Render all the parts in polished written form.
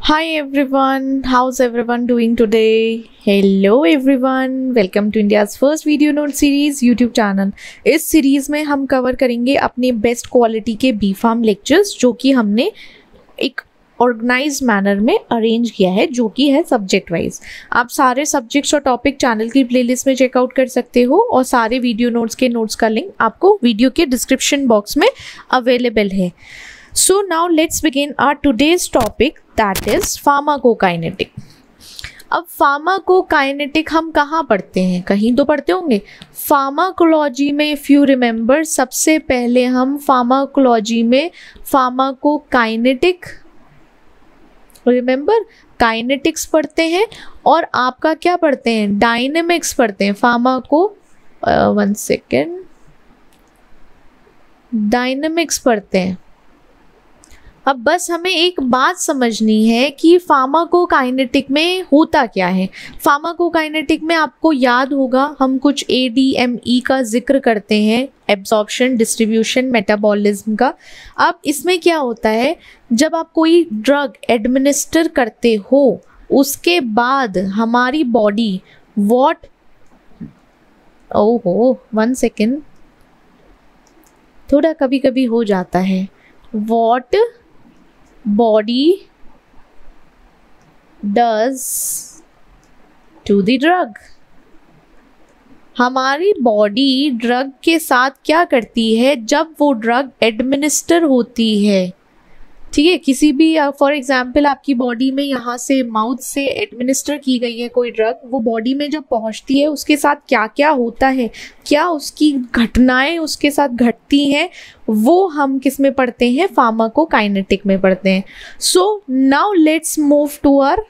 Hi everyone, how's everyone doing today? Hello everyone, welcome to India's first video note series YouTube channel. इस series में हम cover करेंगे अपने best quality के B farm lectures जो कि हमने एक ऑर्गेनाइज मैनर में अरेंज किया है, जो कि है सब्जेक्ट वाइज। आप सारे सब्जेक्ट्स और टॉपिक चैनल की प्लेलिस्ट में चेकआउट कर सकते हो और सारे वीडियो नोट्स के नोट्स का लिंक आपको वीडियो के डिस्क्रिप्शन बॉक्स में अवेलेबल है। So now let's begin our today's topic, that is pharmacokinetic. अब फार्माकोकाइनेटिक हम कहाँ पढ़ते हैं? कहीं तो पढ़ते होंगे। फार्माकोलॉजी में इफ़ यू रिमेंबर, सबसे पहले हम फार्माकोलॉजी में फार्माकोकाइनेटिक, रिमेंबर, काइनेटिक्स पढ़ते हैं और आपका क्या पढ़ते हैं? डायनेमिक्स पढ़ते हैं। वन सेकेंड, डायनेमिक्स पढ़ते हैं। अब बस हमें एक बात समझनी है कि फार्माकोकाइनेटिक में होता क्या है। फार्माकोकाइनेटिक में आपको याद होगा हम कुछ ADME का जिक्र करते हैं, एब्जॉर्प्शन, डिस्ट्रीब्यूशन, मेटाबॉलिज्म का। अब इसमें क्या होता है, जब आप कोई ड्रग एडमिनिस्टर करते हो उसके बाद हमारी बॉडी वन सेकेंड, थोड़ा कभी कभी हो जाता है। What body does to the drug? हमारी बॉडी ड्रग के साथ क्या करती है जब वो ड्रग एडमिनिस्टर होती है? ठीक है, किसी भी फॉर एग्जाम्पल आपकी बॉडी में यहाँ से माउथ से एडमिनिस्टर की गई है कोई ड्रग, वो बॉडी में जब पहुँचती है उसके साथ क्या क्या होता है, क्या उसकी घटनाएं उसके साथ घटती हैं, वो हम किस में पढ़ते हैं? फार्माकोकाइनेटिक में पढ़ते हैं। So now let's move to our,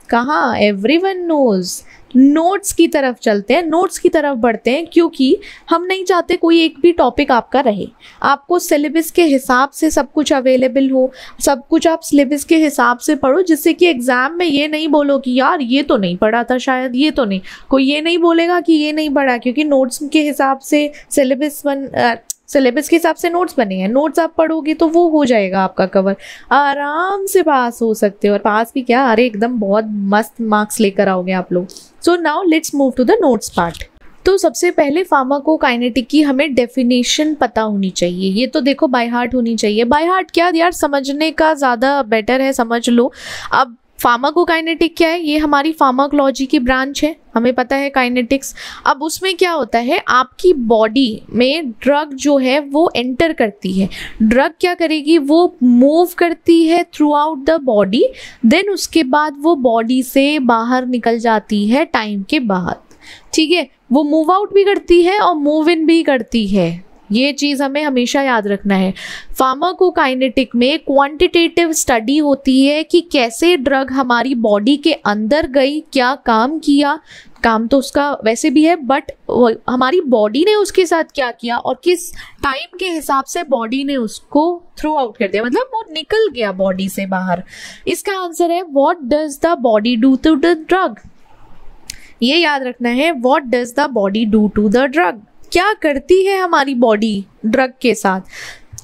कहाँ, एवरीवन नोज, नोट्स की तरफ चलते हैं, नोट्स की तरफ बढ़ते हैं, क्योंकि हम नहीं चाहते कोई एक भी टॉपिक आपका रहे। आपको सिलेबस के हिसाब से सब कुछ अवेलेबल हो, सब कुछ आप सिलेबस के हिसाब से पढ़ो, जिससे कि एग्जाम में ये नहीं बोलो कि यार ये तो नहीं पढ़ा था, शायद ये तो नहीं, कोई ये नहीं बोलेगा कि ये नहीं पढ़ा, क्योंकि नोट्स के हिसाब से सिलेबस के हिसाब से नोट्स बने हैं। नोट्स आप पढ़ोगे तो वो हो जाएगा आपका कवर, आराम से पास हो सकते हो। और पास भी क्या, अरे एकदम बहुत मस्त मार्क्स लेकर आओगे आप लोग। So now let's move to the notes part. तो सबसे पहले फार्माकोकाइनेटिक की हमें डेफिनेशन पता होनी चाहिए। ये तो देखो बाय हार्ट होनी चाहिए। बाय हार्ट क्या यार, समझने का ज़्यादा बेटर है, समझ लो। अब फार्माकोकाइनेटिक क्या है? ये हमारी फार्माकोलॉजी की ब्रांच है, हमें पता है काइनेटिक्स। अब उसमें क्या होता है, आपकी बॉडी में ड्रग जो है वो एंटर करती है। ड्रग क्या करेगी, वो मूव करती है throughout the body, then उसके बाद वो बॉडी से बाहर निकल जाती है टाइम के बाद। ठीक है, वो मूव आउट भी करती है और मूव इन भी करती है, ये चीज़ हमें हमेशा याद रखना है। फार्माकोकाइनेटिक में क्वांटिटेटिव स्टडी होती है कि कैसे ड्रग हमारी बॉडी के अंदर गई, क्या काम किया, काम तो उसका वैसे भी है, बट हमारी बॉडी ने उसके साथ क्या किया और किस टाइम के हिसाब से बॉडी ने उसको थ्रू आउट कर दिया, मतलब वो निकल गया बॉडी से बाहर। इसका आंसर है what does the body do to the drug. ये याद रखना है, what does the body do to the drug, क्या करती है हमारी बॉडी ड्रग के साथ।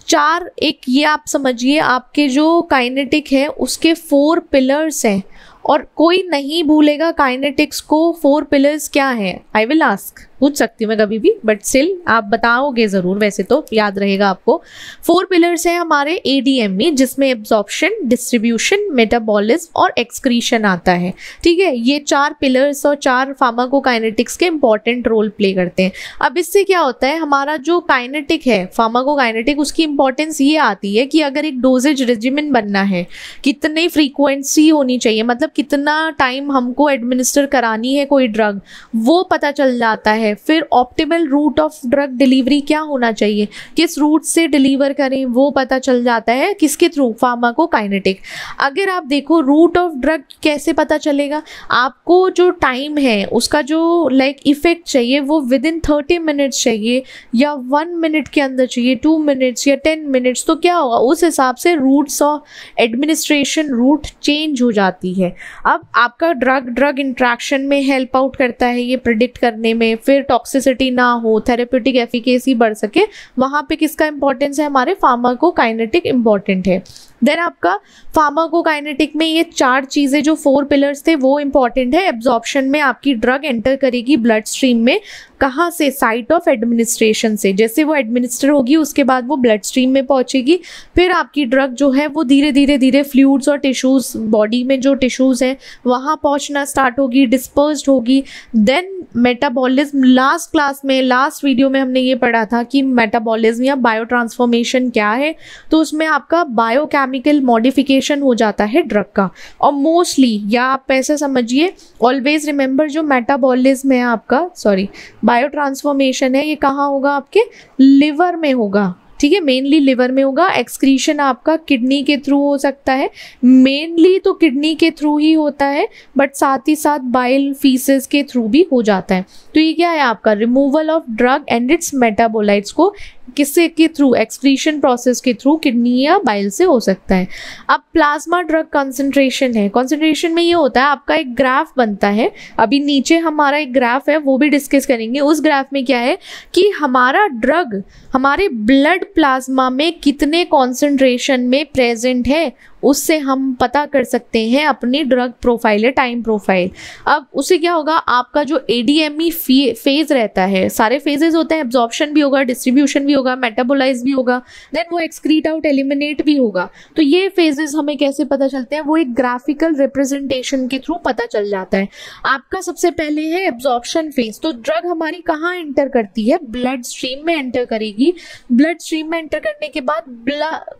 चार, एक ये आप समझिए, आपके जो काइनेटिक है उसके 4 पिलर्स हैं, और कोई नहीं भूलेगा काइनेटिक्स को 4 पिलर्स क्या है। आई विल आस्क, पूछ सकती हूँ मैं कभी भी, बट स्टिल आप बताओगे ज़रूर, वैसे तो याद रहेगा आपको। 4 पिलर्स हैं हमारे ADME, जिसमें एब्जॉर्प्शन, डिस्ट्रीब्यूशन, मेटाबॉलिज्म और एक्सक्रीशन आता है। ठीक है, ये 4 पिलर्स और 4 फार्माकोकाइनेटिक्स के इंपॉर्टेंट रोल प्ले करते हैं। अब इससे क्या होता है, हमारा जो काइनेटिक है फार्माकोकाइनेटिक, उसकी इंपॉर्टेंस ये आती है कि अगर एक डोजेज रेजिमेंट बनना है, कितनी फ्रीक्वेंसी होनी चाहिए, मतलब कितना टाइम हमको एडमिनिस्टर करानी है कोई ड्रग, वो पता चल जाता है। फिर optimal route of drug delivery क्या होना चाहिए, किस रूट से डिलीवर करें, वो पता चल जाता है किसके थ्रू, फार्माकोकाइनेटिक। अगर आप देखो रूट ऑफ ड्रग कैसे पता चलेगा, आपको जो टाइम है उसका जो इफेक्ट चाहिए वो विद इन 30 मिनट्स चाहिए या 1 मिनट के अंदर चाहिए, 2 मिनट्स या 10 मिनट्स, तो क्या होगा, उस हिसाब से routes of administration route change हो जाती है। अब आपका ड्रग इंट्रैक्शन में हेल्प आउट करता है ये प्रिडिक्ट करने में, फिर टॉक्सिसिटी ना हो, थेरेप्यूटिक एफिकेसी बढ़ सके, वहाँ पे किसका इंपॉर्टेंस है, हमारे फार्माकोकाइनेटिक इंपॉर्टेंट है। देन आपका फार्माकोकाइनेटिक में ये 4 चीज़ें जो 4 पिलर्स थे वो इंपॉर्टेंट है। एब्जॉर्प्शन में आपकी ड्रग एंटर करेगी ब्लड स्ट्रीम में, कहाँ से, साइट ऑफ एडमिनिस्ट्रेशन से, जैसे वो एडमिनिस्टर होगी उसके बाद वो ब्लड स्ट्रीम में पहुंचेगी, फिर आपकी ड्रग जो है वो धीरे धीरे धीरे फ्लूइड्स और टिश्यूज़, बॉडी में जो टिश्यूज़ हैं वहाँ पहुँचना स्टार्ट होगी, डिस्पर्स्ड होगी। देन मेटाबॉलिज्म, लास्ट क्लास में, लास्ट वीडियो में हमने ये पढ़ा था कि मेटाबॉलिज्म या बायो ट्रांसफॉर्मेशन क्या है, तो उसमें आपका बायोकेमिकल मॉडिफिकेशन हो जाता है ड्रग का। और मोस्टली, या आप ऐसा समझिए, ऑलवेज रिमेंबर, जो मेटाबॉलिज्म है आपका, सॉरी बायो ट्रांसफॉर्मेशन है, ये कहाँ होगा, आपके लिवर में होगा, ठीक है, मेनली लिवर में होगा। एक्सक्रीशन आपका किडनी के थ्रू हो सकता है, मेनली तो किडनी के थ्रू ही होता है, बट साथ ही साथ बाइल, फीसेस के थ्रू भी हो जाता है। तो ये क्या है आपका, removal of drug and it's metabolites को किससे के थ्रू, एक्सक्रीशन प्रोसेस के थ्रू, किडनी या बाइल से हो सकता है। अब प्लाज्मा ड्रग कंसंट्रेशन है, कंसंट्रेशन में ये होता है आपका एक ग्राफ बनता है, अभी नीचे हमारा एक ग्राफ है वो भी डिस्कस करेंगे। उस ग्राफ में क्या है कि हमारा ड्रग हमारे ब्लड प्लाज्मा में कितने कॉन्सेंट्रेशन में प्रेजेंट है, उससे हम पता कर सकते हैं अपनी ड्रग प्रोफाइल है, टाइम प्रोफाइल। अब उससे क्या होगा, आपका जो एडीएमई फेज रहता है, सारे फेजेस होते हैं, एब्जॉर्प्शन भी होगा, डिस्ट्रीब्यूशन भी होगा, मेटाबोलाइज भी होगा, देन वो एक्सक्रीट आउट, एलिमिनेट भी होगा। तो ये फेजेस हमें कैसे पता चलते हैं, वो एक ग्राफिकल रिप्रेजेंटेशन के थ्रू पता चल जाता है। आपका सबसे पहले है एब्जॉर्प्शन फेज, तो ड्रग हमारी कहाँ एंटर करती है, ब्लड स्ट्रीम में एंटर करेगी। ब्लड स्ट्रीम में एंटर करने के बाद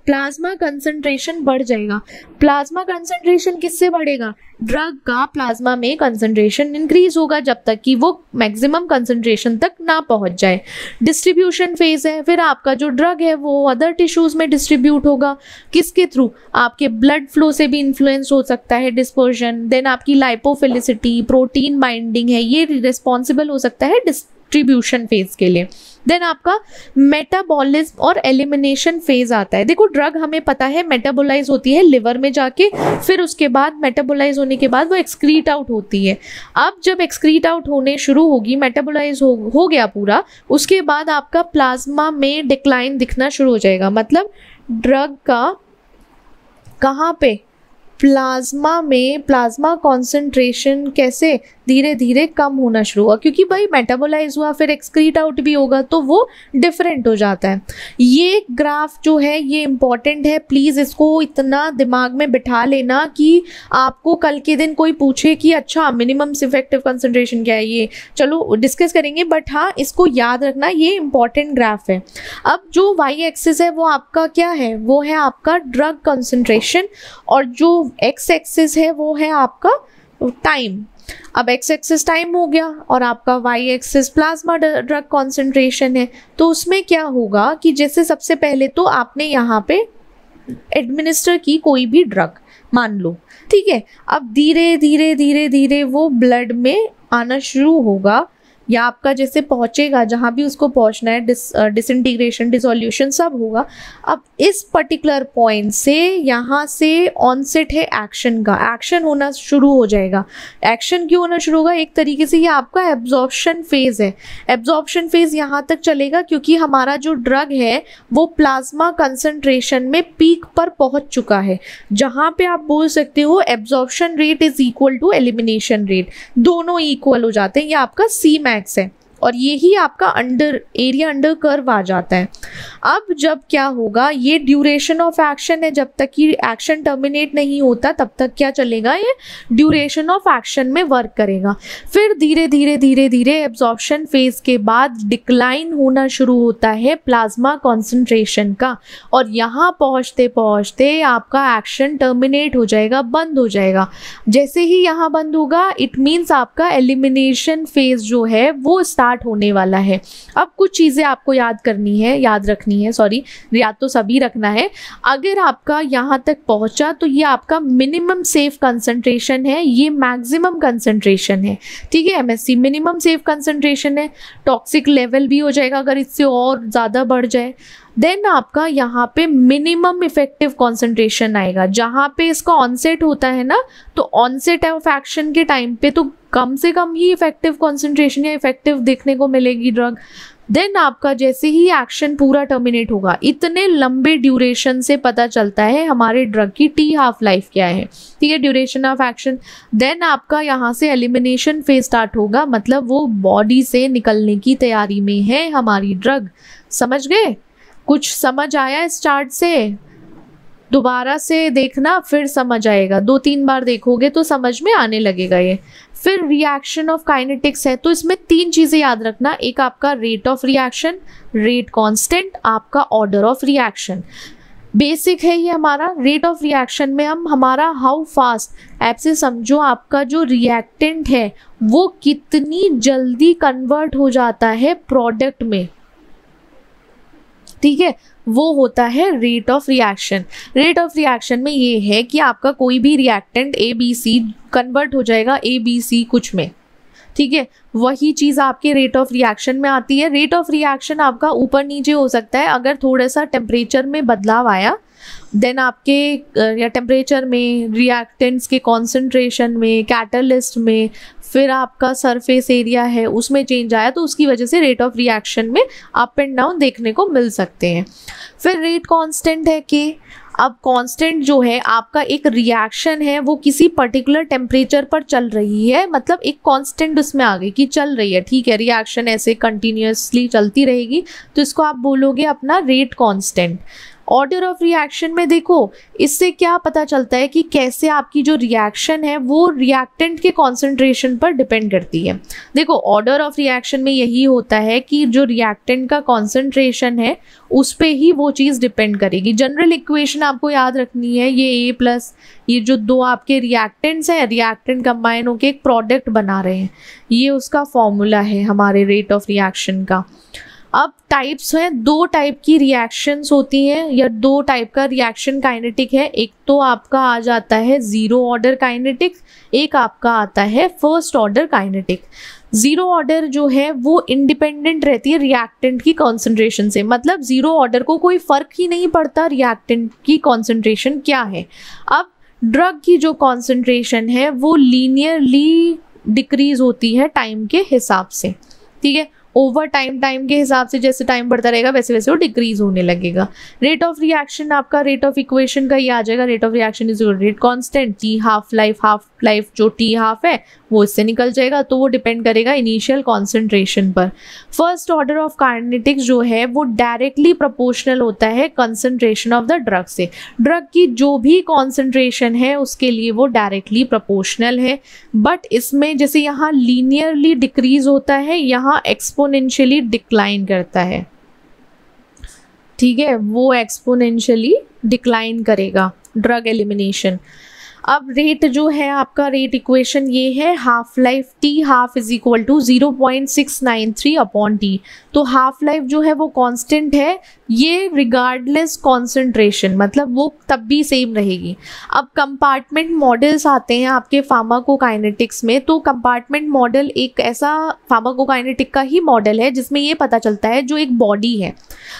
प्लाज्मा कंसंट्रेशन बढ़ जाएगा। प्लाज्मा कंसंट्रेशन किससे बढ़ेगा, ड्रग का प्लाज्मा में कंसंट्रेशन इंक्रीज होगा जब तक कि वो मैक्सिमम कंसंट्रेशन तक ना पहुंच जाए। डिस्ट्रीब्यूशन फेज है, फिर आपका जो ड्रग है वो अदर टिश्यूज में डिस्ट्रीब्यूट होगा, किसके थ्रू, आपके ब्लड फ्लो से भी इन्फ्लुएंस हो सकता है डिस्पर्जन। देन आपकी लाइपोफिलिसिटी, प्रोटीन बाइंडिंग है, ये रिस्पॉन्सिबल हो सकता है डिस्ट्रीब्यूशन फेज के लिए। देन आपका मेटाबॉलिज्म और एलिमिनेशन फेज आता है। देखो ड्रग हमें पता है मेटाबोलाइज होती है लिवर में जाके, फिर उसके बाद मेटाबोलाइज होने के बाद वो एक्सक्रीट आउट होती है। अब जब एक्सक्रीट आउट होने शुरू होगी, मेटाबोलाइज हो गया पूरा, उसके बाद आपका प्लाज्मा में डिक्लाइन दिखना शुरू हो जाएगा। मतलब ड्रग का कहाँ पे, प्लाज्मा में, प्लाज्मा कॉन्सेंट्रेशन कैसे धीरे धीरे कम होना शुरू हुआ, क्योंकि भाई मेटाबोलाइज हुआ, फिर एक्सक्रीट आउट भी होगा, तो वो डिफरेंट हो जाता है। ये ग्राफ जो है ये इंपॉर्टेंट है, प्लीज़ इसको इतना दिमाग में बिठा लेना कि आपको कल के दिन कोई पूछे कि अच्छा मिनिमम इफेक्टिव कंसंट्रेशन क्या है, ये चलो डिस्कस करेंगे, बट हाँ इसको याद रखना, ये इंपॉर्टेंट ग्राफ है। अब जो वाई एक्सिस है वो आपका क्या है, वो है आपका ड्रग कंसंट्रेशन, और जो एक्स एक्सिस है वो है आपका टाइम। अब एक्स एक्सिस टाइम हो गया और आपका Y axis plasma drug concentration है। तो उसमें क्या होगा कि जैसे सबसे पहले तो आपने यहाँ पे एडमिनिस्टर की कोई भी ड्रग मान लो, ठीक है, अब धीरे धीरे धीरे धीरे वो ब्लड में आना शुरू होगा, या आपका जैसे पहुंचेगा जहाँ भी उसको पहुंचना है, डिसइंटीग्रेशन, डिसोल्यूशन सब होगा। अब इस पर्टिकुलर पॉइंट से यहाँ से ऑनसेट है एक्शन का, एक्शन होना शुरू हो जाएगा। एक्शन क्यों होना शुरू होगा, एक तरीके से ये आपका एब्जॉर्प्शन फेज है। एब्जॉर्प्शन फेज यहाँ तक चलेगा क्योंकि हमारा जो ड्रग है वो प्लाज्मा कंसंट्रेशन में पीक पर पहुंच चुका है, जहाँ पे आप बोल सकते हो absorption rate is equal to elimination rate, दोनों इक्वल हो जाते हैं। ये आपका सी मैक्स है और यही आपका अंडर एरिया अंडर कर्व आ जाता है। अब जब क्या होगा, ये ड्यूरेशन ऑफ एक्शन है, जब तक कि एक्शन टर्मिनेट नहीं होता तब तक क्या चलेगा, ये ड्यूरेशन ऑफ एक्शन में वर्क करेगा। फिर धीरे धीरे धीरे धीरे एब्जॉर्प्शन फेज के बाद डिक्लाइन होना शुरू होता है प्लाज्मा कॉन्सेंट्रेशन का, और यहाँ पहुँचते पहुँचते आपका एक्शन टर्मिनेट हो जाएगा, बंद हो जाएगा। जैसे ही यहाँ बंद होगा इट मीन्स आपका एलिमिनेशन फेज जो है वो स्टार्ट होने वाला है। अब कुछ चीजें आपको याद रखनी है, सॉरी, याद तो सभी रखना है। अगर आपका यहाँ तक पहुंचा तो ये आपका मिनिमम सेफ कंसंट्रेशन है, ये मैक्सिमम कंसंट्रेशन है, ठीक है, एमएससी मिनिमम सेफ कंसंट्रेशन है। टॉक्सिक लेवल भी हो जाएगा अगर इससे और ज़्यादा बढ़ जाए। देन आपका यहाँ पे मिनिमम इफेक्टिव कॉन्सेंट्रेशन आएगा, जहाँ पे इसका ऑनसेट होता है ना, तो ऑनसेट ऑफ एक्शन के टाइम पे तो कम से कम ही इफेक्टिव कॉन्सेंट्रेशन या इफेक्टिव देखने को मिलेगी ड्रग। देन आपका जैसे ही एक्शन पूरा टर्मिनेट होगा, इतने लंबे ड्यूरेशन से पता चलता है हमारे ड्रग की टी हाफ लाइफ क्या है, ठीक है, ड्यूरेशन ऑफ एक्शन। देन आपका यहाँ से एलिमिनेशन फेज स्टार्ट होगा, मतलब वो बॉडी से निकलने की तैयारी में है हमारी ड्रग। समझ गए? कुछ समझ आया इस चार्ट से? दोबारा से देखना फिर समझ आएगा, 2-3 बार देखोगे तो समझ में आने लगेगा ये। फिर रिएक्शन ऑफ काइनेटिक्स है, तो इसमें 3 चीज़ें याद रखना, एक आपका rate of reaction, rate constant, आपका ऑर्डर ऑफ रिएक्शन। बेसिक है ये हमारा। रेट ऑफ रिएक्शन में हम हमारा हाउ फास्ट, ऐप से समझो आपका जो रिएक्टेंट है वो कितनी जल्दी कन्वर्ट हो जाता है प्रोडक्ट में, ठीक है, वो होता है rate of reaction. Rate of reaction में ये है कि आपका कोई भी रिएक्टेंट ABC कन्वर्ट हो जाएगा ABC कुछ में, ठीक है, वही चीज़ आपके रेट ऑफ रिएक्शन में आती है। रेट ऑफ रिएक्शन आपका ऊपर नीचे हो सकता है, अगर थोड़ा सा टेम्परेचर में बदलाव आया, देन आपके या टेम्परेचर में, रिएक्टेंट्स के कॉन्सेंट्रेशन में, कैटलिस्ट में, फिर आपका सरफेस एरिया है उसमें चेंज आया, तो उसकी वजह से रेट ऑफ रिएक्शन में अप एंड डाउन देखने को मिल सकते हैं। फिर रेट कांस्टेंट है कि अब कांस्टेंट जो है आपका एक रिएक्शन है वो किसी पर्टिकुलर टेम्परेचर पर चल रही है, मतलब एक कांस्टेंट उसमें आ गई कि चल रही है, ठीक है, रिएक्शन ऐसे कंटिन्यूअसली चलती रहेगी, तो इसको आप बोलोगे अपना rate constant. Order of reaction में देखो, इससे क्या पता चलता है कि कैसे आपकी जो रिएक्शन है वो रिएक्टेंट के कॉन्सेंट्रेशन पर डिपेंड करती है। देखो ऑर्डर ऑफ रिएक्शन में यही होता है कि जो रिएक्टेंट का कॉन्सेंट्रेशन है उस पे ही वो चीज़ डिपेंड करेगी। जनरल इक्वेशन आपको याद रखनी है, ये A+ ये जो 2 आपके रिएक्टेंट्स हैं, रिएक्टेंट कंबाइन होकर एक प्रोडक्ट बना रहे हैं, ये उसका फॉर्मूला है हमारे रेट ऑफ रिएक्शन का। अब टाइप्स हैं, 2 टाइप की रिएक्शंस होती हैं या 2 टाइप का रिएक्शन काइनेटिक है। एक तो आपका आ जाता है 0 ऑर्डर काइनेटिक, एक आपका आता है 1st ऑर्डर काइनेटिक। 0 ऑर्डर जो है वो इंडिपेंडेंट रहती है रिएक्टेंट की कॉन्सेंट्रेशन से, मतलब 0 ऑर्डर को कोई फर्क ही नहीं पड़ता रिएक्टेंट की कॉन्सेंट्रेशन क्या है। अब ड्रग की जो कॉन्सेंट्रेशन है वो लीनियरली डिक्रीज होती है टाइम के हिसाब से, ठीक है, ओवर टाइम के हिसाब से जैसे टाइम बढ़ता रहेगा वैसे वैसे वो डिक्रीज होने लगेगा। रेट ऑफ रिएक्शन आपका रेट ऑफ इक्वेशन का ही आ जाएगा, rate of reaction is rate constant, T half life जो टी हाफ है वो इससे निकल जाएगा, तो वो डिपेंड करेगा इनिशियल कॉन्सेंट्रेशन पर। 1st ऑर्डर ऑफ काइनेटिक्स जो है वो डायरेक्टली प्रोपोर्शनल होता है कंसंट्रेशन ऑफ द ड्रग से। ड्रग की जो भी कॉन्सेंट्रेशन है उसके लिए वो डायरेक्टली प्रोपोर्शनल है, बट इसमें जैसे यहाँ लीनियरली डिक्रीज होता है, यहाँ एक्सपोनेंशियली डिक्लाइन करता है, ठीक है, वो एक्सपोनेंशियली डिक्लाइन करेगा ड्रग एलिमिनेशन। अब रेट जो है आपका रेट इक्वेशन ये है, half life T half is equal to 0.693 upon T. तो हाफ लाइफ जो है वो कांस्टेंट है, ये रिगार्डलेस कॉन्सेंट्रेशन, मतलब वो तब भी सेम रहेगी। अब कंपार्टमेंट मॉडल्स आते हैं आपके फार्माकोकाइनेटिक्स में, तो कंपार्टमेंट मॉडल एक ऐसा फार्माकोकाइनेटिक का ही मॉडल है जिसमें ये पता चलता है जो एक बॉडी है।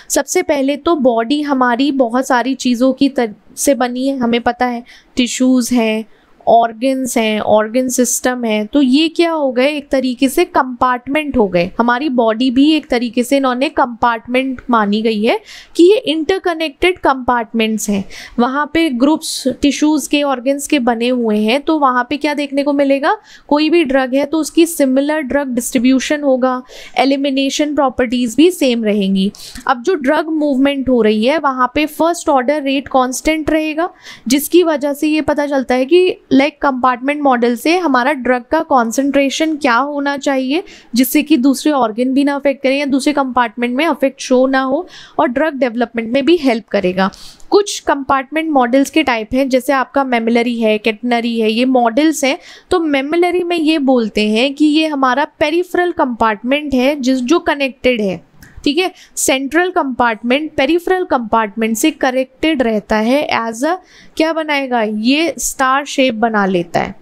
सबसे पहले तो बॉडी हमारी बहुत सारी चीज़ों की से बनी है, हमें पता है, टिश्यूज़ हैं, ऑर्गन्स हैं, ऑर्गन सिस्टम है, तो ये क्या हो गए, एक तरीके से कंपार्टमेंट हो गए। हमारी बॉडी भी एक तरीके से इन्होंने कंपार्टमेंट मानी गई है कि ये इंटरकनेक्टेड कंपार्टमेंट्स हैं, वहाँ पे ग्रुप्स टिश्यूज़ के, ऑर्गन्स के बने हुए हैं। तो वहाँ पे क्या देखने को मिलेगा, कोई भी ड्रग है तो उसकी सिमिलर ड्रग डिस्ट्रीब्यूशन होगा, एलिमिनेशन प्रॉपर्टीज़ भी सेम रहेंगी। अब जो ड्रग मूवमेंट हो रही है वहाँ पे 1st ऑर्डर रेट कॉन्स्टेंट रहेगा, जिसकी वजह से ये पता चलता है कि कंपार्टमेंट मॉडल से हमारा ड्रग का कॉन्सेंट्रेशन क्या होना चाहिए जिससे कि दूसरे ऑर्गन भी ना अफेक्ट करें या दूसरे कंपार्टमेंट में अफेक्ट शो ना हो, और ड्रग डेवलपमेंट में भी हेल्प करेगा। कुछ कंपार्टमेंट मॉडल्स के टाइप हैं, जैसे आपका मेमिलरी है, कैटनरी है, ये मॉडल्स हैं। तो मेमिलरी में ये बोलते हैं कि ये हमारा पेरिफेरल कंपार्टमेंट है जो कनेक्टेड है, ठीक है। सेंट्रल कंपार्टमेंट पेरिफेरल कंपार्टमेंट से कनेक्टेड रहता है, एज अ क्या बनाएगा, ये स्टार शेप बना लेता है,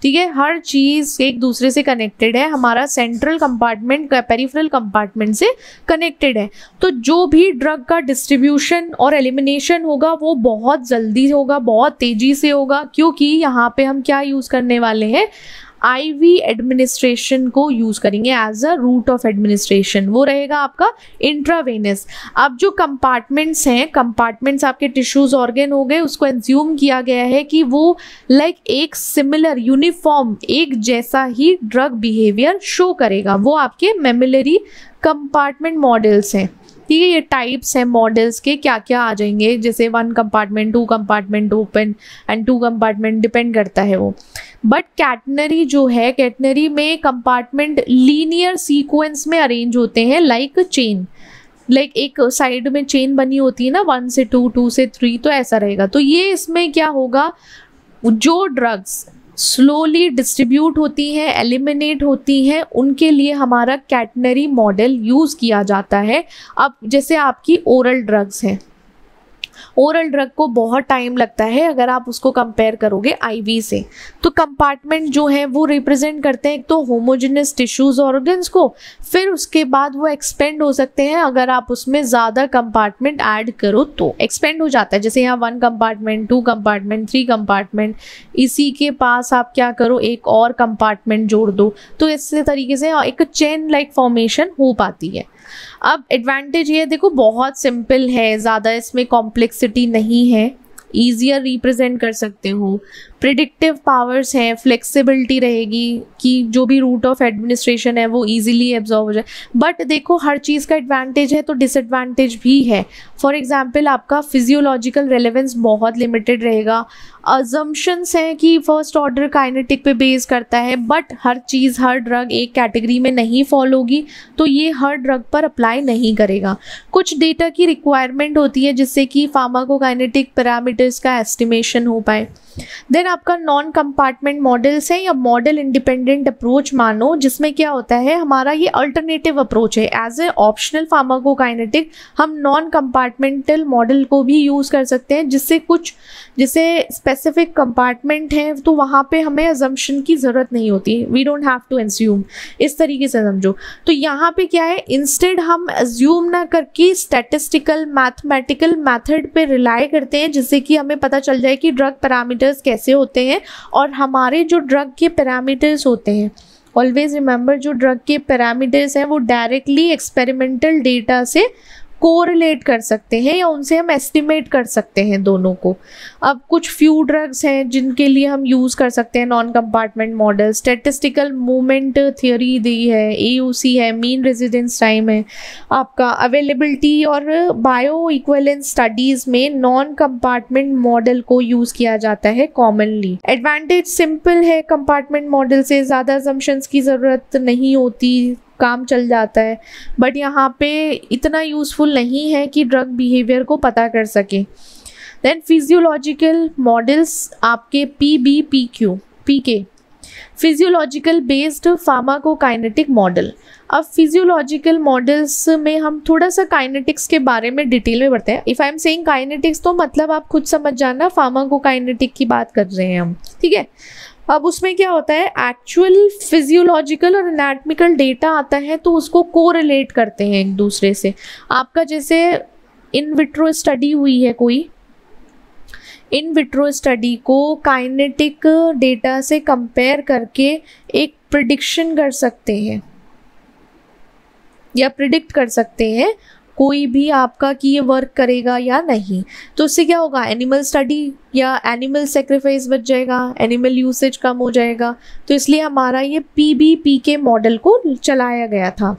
ठीक है, हर चीज़ एक दूसरे से कनेक्टेड है। हमारा सेंट्रल कंपार्टमेंट पेरिफेरल कंपार्टमेंट से कनेक्टेड है, तो जो भी ड्रग का डिस्ट्रीब्यूशन और एलिमिनेशन होगा वो बहुत जल्दी होगा, बहुत तेज़ी से होगा, क्योंकि यहाँ पे हम क्या यूज़ करने वाले हैं, आईवी एडमिनिस्ट्रेशन को यूज करेंगे as a route of administration, वो रहेगा आपका इंट्रावेनस। अब जो कंपार्टमेंट्स हैं, कंपार्टमेंट्स आपके टिश्यूज ऑर्गन हो गए, उसको एज्यूम किया गया है कि वो लाइक एक सिमिलर यूनिफॉर्म एक जैसा ही ड्रग बिहेवियर शो करेगा, वो आपके मेमिलरी कंपार्टमेंट मॉडल्स हैं। ठीक है, ये टाइप्स हैं मॉडल्स के, क्या क्या आ जाएंगे, जैसे 1 compartment, 2 compartment open and 2 compartment, depend करता है वो। बट कैटनरी जो है, कैटनरी में कंपार्टमेंट लीनियर सीक्वेंस में अरेंज होते हैं लाइक चेन, लाइक एक साइड में चेन बनी होती है ना 1 से 2, 2 से 3, तो ऐसा रहेगा। तो ये इसमें क्या होगा, जो ड्रग्स स्लोली डिस्ट्रीब्यूट होती हैं, एलिमिनेट होती हैं, उनके लिए हमारा कैटनरी मॉडल यूज़ किया जाता है। अब जैसे आपकी ओरल ड्रग्स हैं, ओरल ड्रग को बहुत टाइम लगता है अगर आप उसको कंपेयर करोगे आईवी से। तो कंपार्टमेंट जो है वो रिप्रेजेंट करते हैं एक तो होमोजेनस टिश्यूज ऑर्गन्स को, फिर उसके बाद वो एक्सपेंड हो सकते हैं अगर आप उसमें ज़्यादा कंपार्टमेंट ऐड करो तो एक्सपेंड हो जाता है। जैसे यहाँ 1 कंपार्टमेंट, 2 कंपार्टमेंट, 3 कंपार्टमेंट, इसी के पास आप क्या करो एक और कंपार्टमेंट जोड़ दो, तो इस तरीके से एक चेन लाइक फॉर्मेशन हो पाती है। अब एडवांटेज ये देखो बहुत सिंपल है, ज़्यादा इसमें कॉम्प्लेक्सिटी नहीं है, ईजियर रिप्रेजेंट कर सकते हो, प्रिडिक्टिव पावर्स हैं, फ्लेक्सिबिलिटी रहेगी कि जो भी रूट ऑफ एडमिनिस्ट्रेशन है वो इजीली एब्जॉर्ब हो जाए। बट देखो हर चीज़ का एडवांटेज है तो डिसएडवांटेज भी है। फॉर एग्जांपल आपका फिजियोलॉजिकल रेलेवेंस बहुत लिमिटेड रहेगा, अजम्पशंस हैं कि फर्स्ट ऑर्डर काइनेटिक पे बेस करता है, but her cheese her drug एक कैटेगरी में नहीं फॉल होगी तो ये हर ड्रग पर अप्लाई नहीं करेगा। कुछ डेटा की रिक्वायरमेंट होती है जिससे कि फार्माकोकाइनेटिक पैरामीटर्स का एस्टिमेशन हो पाए। देन आपका नॉन कंपार्टमेंट मॉडल्स है या मॉडल इंडिपेंडेंट अप्रोच मानो, जिसमें क्या होता है हमारा ये अल्टरनेटिव अप्रोच है। एज ए ऑप्शनल फार्माकोकाइनेटिक हम नॉन कंपार्टमेंटल मॉडल को भी यूज़ कर सकते हैं, जिससे कुछ जैसे स्पेसिफिक कंपार्टमेंट है तो वहाँ पे हमें अजम्पशन की ज़रूरत नहीं होती, we don't have to assume, इस तरीके से समझो। तो यहाँ पे क्या है, इंस्टेड हम एज्यूम ना करके स्टैटिस्टिकल मैथमेटिकल मेथड पे रिलाई करते हैं, जिससे कि हमें पता चल जाए कि ड्रग पैरामीटर्स कैसे होते हैं और हमारे जो ड्रग के पैरामीटर्स होते हैं, ऑलवेज रिमेंबर जो ड्रग के पैरामीटर्स हैं वो डायरेक्टली एक्सपेरिमेंटल डेटा से कोरिलेट कर सकते हैं या उनसे हम एस्टिमेट कर सकते हैं दोनों को। अब कुछ फ्यू ड्रग्स हैं जिनके लिए हम यूज़ कर सकते हैं non compartment model, statistical movement theory दी है, AUC है, मीन रेजिडेंस टाइम है, आपका अवेलेबिलिटी और बायो इक्विवेलेंस स्टडीज़ में नॉन कंपार्टमेंट मॉडल को यूज़ किया जाता है कॉमनली। एडवांटेज सिंपल है, कंपार्टमेंट मॉडल से ज़्यादा असम्पशंस की ज़रूरत नहीं होती, काम चल जाता है, बट यहाँ पे इतना यूज़फुल नहीं है कि ड्रग बिहेवियर को पता कर सके। देन फिजियोलॉजिकल मॉडल्स आपके PBPQ PK, physiological based pharmacokinetic model. अब फिजियोलॉजिकल मॉडल्स में हम थोड़ा सा काइनेटिक्स के बारे में डिटेल में बढ़ते हैं। If I am saying kinetics तो मतलब आप खुद समझ जाना फार्माकोकाइनेटिक की बात कर रहे हैं हम, ठीक है। अब उसमें क्या होता है, एक्चुअल फिजियोलॉजिकल और एनाटॉमिकल डेटा आता है तो उसको कोरिलेट करते हैं एक दूसरे से। आपका जैसे इन विट्रो स्टडी हुई है, कोई इन विट्रो स्टडी को काइनेटिक डेटा से कंपेयर करके एक प्रिडिक्शन कर सकते हैं या प्रिडिक्ट कर सकते हैं कोई भी आपका कि ये वर्क करेगा या नहीं। तो उससे क्या होगा, एनिमल स्टडी या एनिमल सेक्रीफाइस बच जाएगा, एनिमल यूसेज कम हो जाएगा। तो इसलिए हमारा ये PBPK मॉडल को चलाया गया था।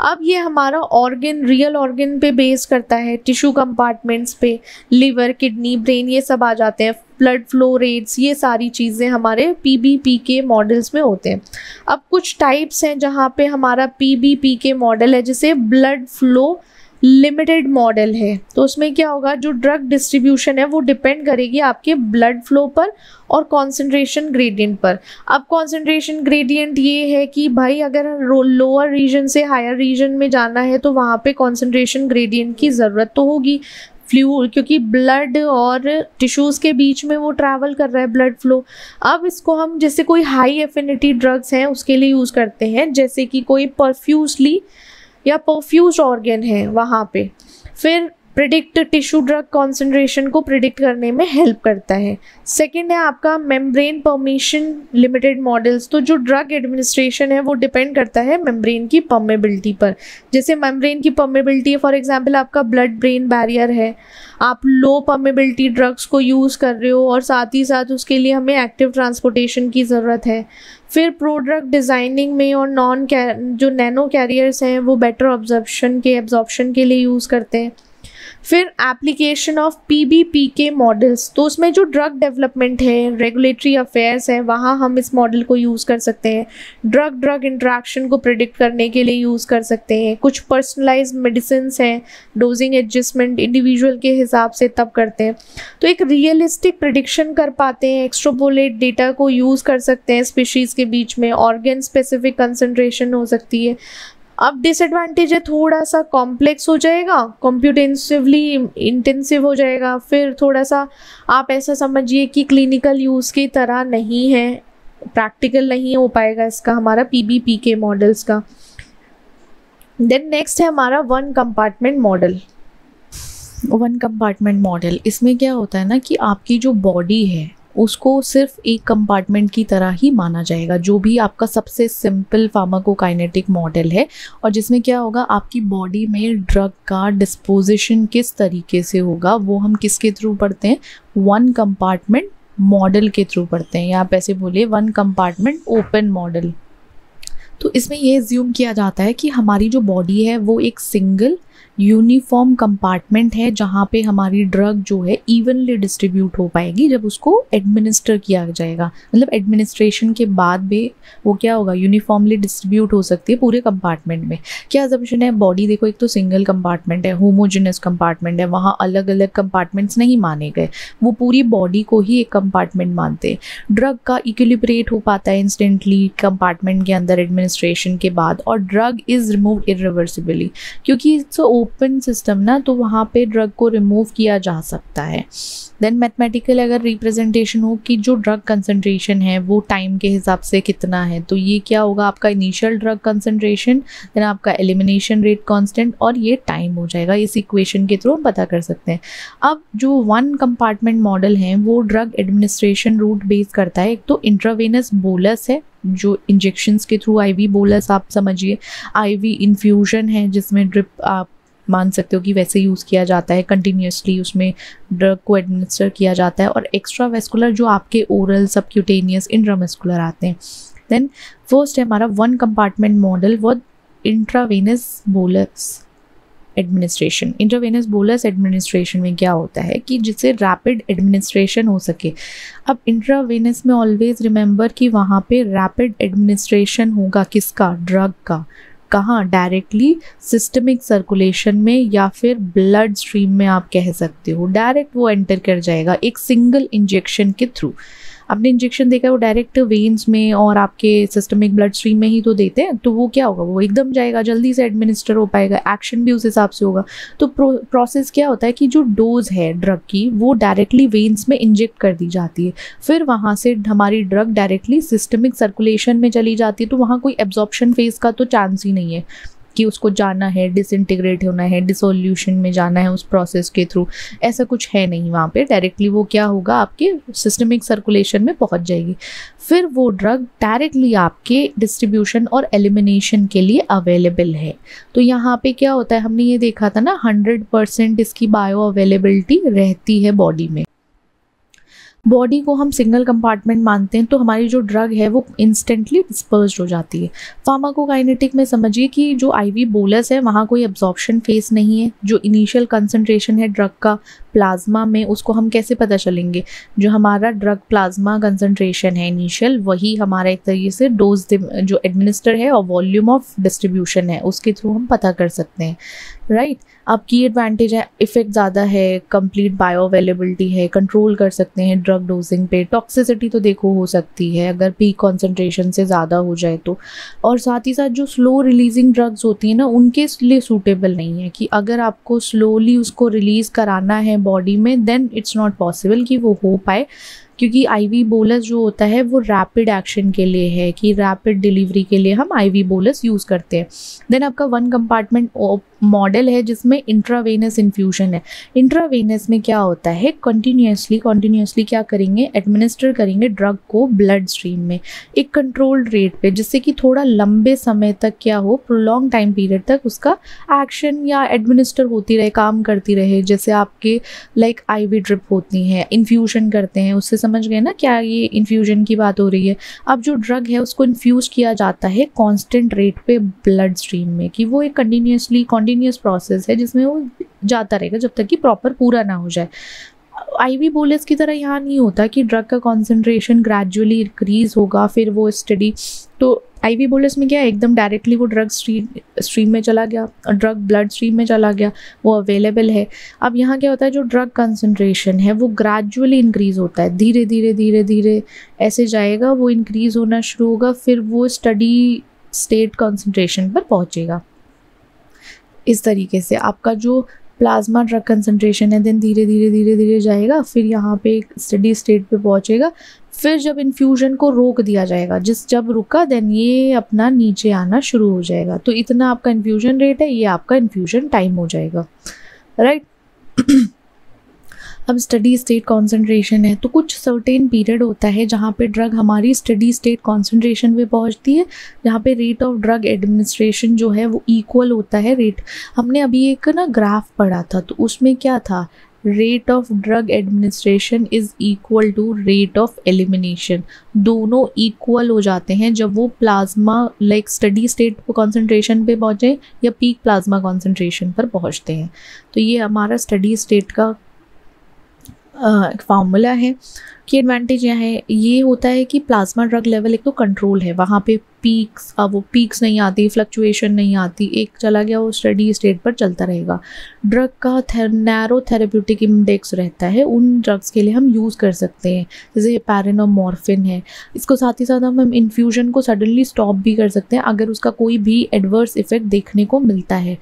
अब ये हमारा ऑर्गन, रियल ऑर्गन पे बेस करता है, टिश्यू कंपार्टमेंट्स पे, लिवर, किडनी, ब्रेन, ये सब आ जाते हैं, ब्लड फ्लो रेट्स, ये सारी चीज़ें हमारे PBPK मॉडल्स में होते हैं। अब कुछ टाइप्स हैं जहाँ पे हमारा PBPK मॉडल है, जैसे ब्लड फ्लो लिमिटेड मॉडल है। तो उसमें क्या होगा, जो ड्रग डिस्ट्रीब्यूशन है वो डिपेंड करेगी आपके ब्लड फ्लो पर और कॉन्सेंट्रेशन ग्रेडियंट पर। अब कॉन्सेंट्रेशन ग्रेडियंट ये है कि भाई अगर लोअर रीजन से हायर रीजन में जाना है तो वहाँ पे कॉन्सेंट्रेशन ग्रेडियंट की ज़रूरत तो होगी, फ्लूइड, क्योंकि ब्लड और टिश्यूज़ के बीच में वो ट्रैवल कर रहा है ब्लड फ्लो। अब इसको हम जैसे कोई हाई एफिनिटी ड्रग्स हैं उसके लिए यूज़ करते हैं, जैसे कि कोई परफ्यूजली या परफ्यूज ऑर्गन है वहाँ पे, फिर प्रिडिक्ट टिश्यू ड्रग कॉन्सेंट्रेशन को प्रिडिक्ट करने में हेल्प करता है। सेकेंड है आपका मेम्ब्रेन परमिशन लिमिटेड मॉडल्स। तो जो ड्रग एडमिनिस्ट्रेशन है वो डिपेंड करता है मेम्ब्रेन की परमेबिलिटी पर। जैसे मेम्ब्रेन की परमेबिलिटी फॉर एग्जांपल आपका ब्लड ब्रेन बैरियर है, आप लो परमेबिलिटी ड्रग्स को यूज़ कर रहे हो और साथ ही साथ उसके लिए हमें एक्टिव ट्रांसपोर्टेशन की ज़रूरत है। फिर प्रोड्रग डिज़ाइनिंग में और जो नैनो कैरियर्स हैं वो बेटर एब्जॉर्प्शन के लिए यूज़ करते हैं। फिर एप्लीकेशन ऑफ PBPK मॉडल्स, तो उसमें जो ड्रग डेवलपमेंट है, रेगुलेटरी अफेयर्स है, वहाँ हम इस मॉडल को यूज़ कर सकते हैं। ड्रग इंट्रैक्शन को प्रिडिक्ट करने के लिए यूज़ कर सकते हैं। कुछ पर्सनलाइज्ड मेडिसिन हैं, डोजिंग एडजस्टमेंट इंडिविजुअल के हिसाब से तब करते हैं। तो एक रियलिस्टिक प्रिडिक्शन कर पाते हैं, एक्सट्रापोलेट डेटा को यूज़ कर सकते हैं स्पीशीज़ के बीच में, ऑर्गन स्पेसिफिक कंसंट्रेशन हो सकती है। अब डिसएडवांटेज है थोड़ा सा कॉम्प्लेक्स हो जाएगा, कॉम्प्यूटेंसिवली इंटेंसिव हो जाएगा। फिर थोड़ा सा आप ऐसा समझिए कि क्लिनिकल यूज़ की तरह नहीं है, प्रैक्टिकल नहीं हो पाएगा इसका हमारा PBPK मॉडल्स का। देन नेक्स्ट है हमारा one compartment model. One compartment model, इसमें क्या होता है ना कि आपकी जो बॉडी है उसको सिर्फ एक कंपार्टमेंट की तरह ही माना जाएगा, जो भी आपका सबसे सिंपल फार्माकोकाइनेटिक मॉडल है, और जिसमें क्या होगा आपकी बॉडी में ड्रग का डिस्पोजिशन किस तरीके से होगा वो हम किसके थ्रू पढ़ते हैं, वन कंपार्टमेंट मॉडल के थ्रू पढ़ते हैं, या आप ऐसे बोलिए वन कंपार्टमेंट ओपन मॉडल। तो इसमें ये एज्यूम किया जाता है कि हमारी जो बॉडी है वो एक सिंगल यूनिफॉर्म कंपार्टमेंट है जहाँ पे हमारी ड्रग जो है इवनली डिस्ट्रीब्यूट हो पाएगी जब उसको एडमिनिस्टर किया जाएगा। मतलब एडमिनिस्ट्रेशन के बाद भी वो क्या होगा, यूनिफॉर्मली डिस्ट्रीब्यूट हो सकती है पूरे कंपार्टमेंट में। क्या असम्पशन है, बॉडी देखो एक तो सिंगल कंपार्टमेंट है, होमोजेनस कंपार्टमेंट है, वहाँ अलग अलग कंपार्टमेंट्स नहीं माने गए, वो पूरी बॉडी को ही एक कंपार्टमेंट मानते हैं। ड्रग का इक्विलिब्रेट हो पाता है इंस्टेंटली कंपार्टमेंट के अंदर एडमिनिस्ट्रेशन के बाद, और ड्रग इज रिमूव इरिवर्सिबली, क्योंकि इट्स ओपन सिस्टम ना, तो वहाँ पे ड्रग को रिमूव किया जा सकता है। देन मैथमेटिकल अगर रिप्रेजेंटेशन हो कि जो ड्रग कंसंट्रेशन है वो टाइम के हिसाब से कितना है, तो ये क्या होगा आपका इनिशियल ड्रग कंसंट्रेशन, देन आपका एलिमिनेशन रेट कांस्टेंट, और ये टाइम हो जाएगा। इस इक्वेशन के थ्रू हम पता कर सकते हैं। अब जो वन कंपार्टमेंट मॉडल है वो ड्रग एडमिनिस्ट्रेशन रूट बेस करता है। एक तो इंट्रावेनस बोलस है, जो इंजेक्शंस के थ्रू IV बोलस आप समझिए, IV इन्फ्यूजन है जिसमें ड्रिप आप मान सकते हो कि वैसे यूज़ किया जाता है, कंटिन्यूसली उसमें ड्रग को एडमिनिस्टर किया जाता है, और एक्स्ट्रा वेस्कुलर जो आपके ओरल, सबक्यूटेनियस, इंट्रामस्कुलर आते हैं। देन फर्स्ट है हमारा वन कंपार्टमेंट मॉडल, वो intravenous bolus administration. Intravenous bolus administration में क्या होता है कि जिससे रैपिड एडमिनिस्ट्रेशन हो सके। अब इंट्रावेनस में ऑलवेज रिमेंबर कि वहाँ पे रैपिड एडमिनिस्ट्रेशन होगा किसका, ड्रग का। कहाँ, डायरेक्टली सिस्टमिक सर्कुलेशन में या फिर ब्लड स्ट्रीम में आप कह सकते हो, डायरेक्ट वो एंटर कर जाएगा एक सिंगल इंजेक्शन के थ्रू। आपने इंजेक्शन देखा है वो डायरेक्ट वेन्स में और आपके सिस्टमिक ब्लड स्ट्रीम में ही तो देते हैं, तो वो क्या होगा, वो एकदम जाएगा, जल्दी से एडमिनिस्टर हो पाएगा, एक्शन भी उस हिसाब से होगा। तो प्रोसेस क्या होता है कि जो डोज है ड्रग की वो डायरेक्टली वेन्स में इंजेक्ट कर दी जाती है, फिर वहाँ से हमारी ड्रग डायरेक्टली सिस्टमिक सर्कुलेशन में चली जाती है। तो वहाँ कोई एब्जॉर्प्शन फेज का तो चांस ही नहीं है कि उसको जाना है, डिसइंटीग्रेट होना है, डिसोल्यूशन में जाना है उस प्रोसेस के थ्रू, ऐसा कुछ है नहीं वहाँ पे। डायरेक्टली वो क्या होगा, आपके सिस्टमिक सर्कुलेशन में पहुँच जाएगी, फिर वो ड्रग डायरेक्टली आपके डिस्ट्रीब्यूशन और एलिमिनेशन के लिए अवेलेबल है। तो यहाँ पे क्या होता है, हमने ये देखा था ना 100% इसकी बायो अवेलेबिलिटी रहती है बॉडी में। बॉडी को हम सिंगल कंपार्टमेंट मानते हैं, तो हमारी जो ड्रग है वो इंस्टेंटली डिस्पर्स्ड हो जाती है। फार्माकोकाइनेटिक में समझिए कि जो IV बोलस है वहाँ कोई एब्जॉर्प्शन फेस नहीं है। जो इनिशियल कंसंट्रेशन है ड्रग का प्लाज्मा में, उसको हम कैसे पता चलेंगे, जो हमारा ड्रग प्लाज्मा कंसंट्रेशन है इनिशियल, वही हमारा एक तरीके से डोज जो एडमिनिस्टर है और वॉल्यूम ऑफ डिस्ट्रीब्यूशन है उसके थ्रू हम पता कर सकते हैं, राइट। अब की एडवांटेज है, इफेक्ट ज़्यादा है, कंप्लीट बायो अवेलेबिलिटी है, कंट्रोल कर सकते हैं ड्रग डोजिंग पे। टॉक्सिसिटी तो देखो हो सकती है अगर पीक कॉन्सेंट्रेशन से ज़्यादा हो जाए तो, और साथ ही साथ जो स्लो रिलीजिंग ड्रग्स होती हैं ना उनके लिए सूटेबल नहीं है, कि अगर आपको स्लोली उसको रिलीज़ कराना है बॉडी में देन इट्स नॉट पॉसिबल कि वो हो पाए, क्योंकि IV बोलस जो होता है वो रैपिड एक्शन के लिए है, कि रैपिड डिलीवरी के लिए हम IV बोलस यूज़ करते हैं। देन आपका वन कंपार्टमेंट मॉडल है जिसमें इंट्रावेनस इन्फ्यूजन है। इंट्रावेनस में क्या होता है, कंटिन्यूसली क्या करेंगे, एडमिनिस्टर करेंगे ड्रग को ब्लड स्ट्रीम में एक कंट्रोल्ड रेट पे, जिससे कि थोड़ा लंबे समय तक क्या हो, प्रोलॉन्ग टाइम पीरियड तक उसका एक्शन या एडमिनिस्टर होती रहे, काम करती रहे। जैसे आपके लाइक आईवी ड्रिप होती हैं, इन्फ्यूजन करते हैं, उससे समझ गए ना क्या ये इन्फ्यूजन की बात हो रही है। अब जो ड्रग है उसको इन्फ्यूज किया जाता है कांस्टेंट रेट पे ब्लड स्ट्रीम में, कि वो एक कंटिन्यूस प्रोसेस है जिसमें वो जाता रहेगा जब तक कि प्रॉपर पूरा ना हो जाए। आईवी बोलस की तरह यहाँ नहीं होता कि ड्रग का कॉन्सेंट्रेशन ग्रेजुअली इंक्रीज होगा फिर वो स्टडी। तो आईवी बोलस में क्या है, एकदम डायरेक्टली वो ड्रग स्ट्रीम में चला गया, ड्रग ब्लड स्ट्रीम में चला गया, वो अवेलेबल है। अब यहाँ क्या होता है, जो ड्रग कंसंट्रेशन है वो ग्रेजुअली इंक्रीज होता है, धीरे धीरे ऐसे जाएगा, वो इंक्रीज होना शुरू होगा, फिर वो स्टडी स्टेट कंसंट्रेशन पर पहुँचेगा। इस तरीके से आपका जो प्लाज्मा ड्रग कंसंट्रेशन है देन धीरे धीरे जाएगा, फिर यहाँ पे एक स्टडी स्टेट पे पहुँचेगा। फिर जब इन्फ्यूजन को रोक दिया जाएगा, जब रुका देन ये अपना नीचे आना शुरू हो जाएगा। तो इतना आपका इन्फ्यूजन रेट है, ये आपका इन्फ्यूजन टाइम हो जाएगा, राइट। अब स्टडी स्टेट कॉन्सेंट्रेशन है, तो कुछ सर्टेन पीरियड होता है जहाँ पे ड्रग हमारी स्टडी स्टेट कॉन्सेंट्रेशन पे पहुँचती है, जहाँ पे रेट ऑफ ड्रग एडमिनिस्ट्रेशन जो है वो इक्वल होता है रेट। हमने अभी एक ना ग्राफ पढ़ा था, तो उसमें क्या था, rate of drug administration is equal to rate of elimination. दोनों इक्वल हो जाते हैं जब वो plasma like steady state concentration पे पहुँचे या पीक प्लाज्मा कॉन्सेंट्रेशन पर पहुँचते हैं। तो ये हमारा स्टडी स्टेट का फार्मूला है। की एडवांटेज यहाँ है, ये होता है कि प्लाज्मा ड्रग लेवल एक तो कंट्रोल है, वहाँ पे वो पीक्स नहीं आती, फ्लक्चुएशन नहीं आती, एक चला गया वो स्टडी स्टेट पर चलता रहेगा। ड्रग का नैरो थेरेप्यूटिक इंडेक्स रहता है, उन ड्रग्स के लिए हम यूज़ कर सकते हैं, जैसे हेपारिन और मॉर्फिन है। इसको साथ ही साथ हम इन्फ्यूजन को सडनली स्टॉप भी कर सकते हैं अगर उसका कोई भी एडवर्स इफेक्ट देखने को मिलता है।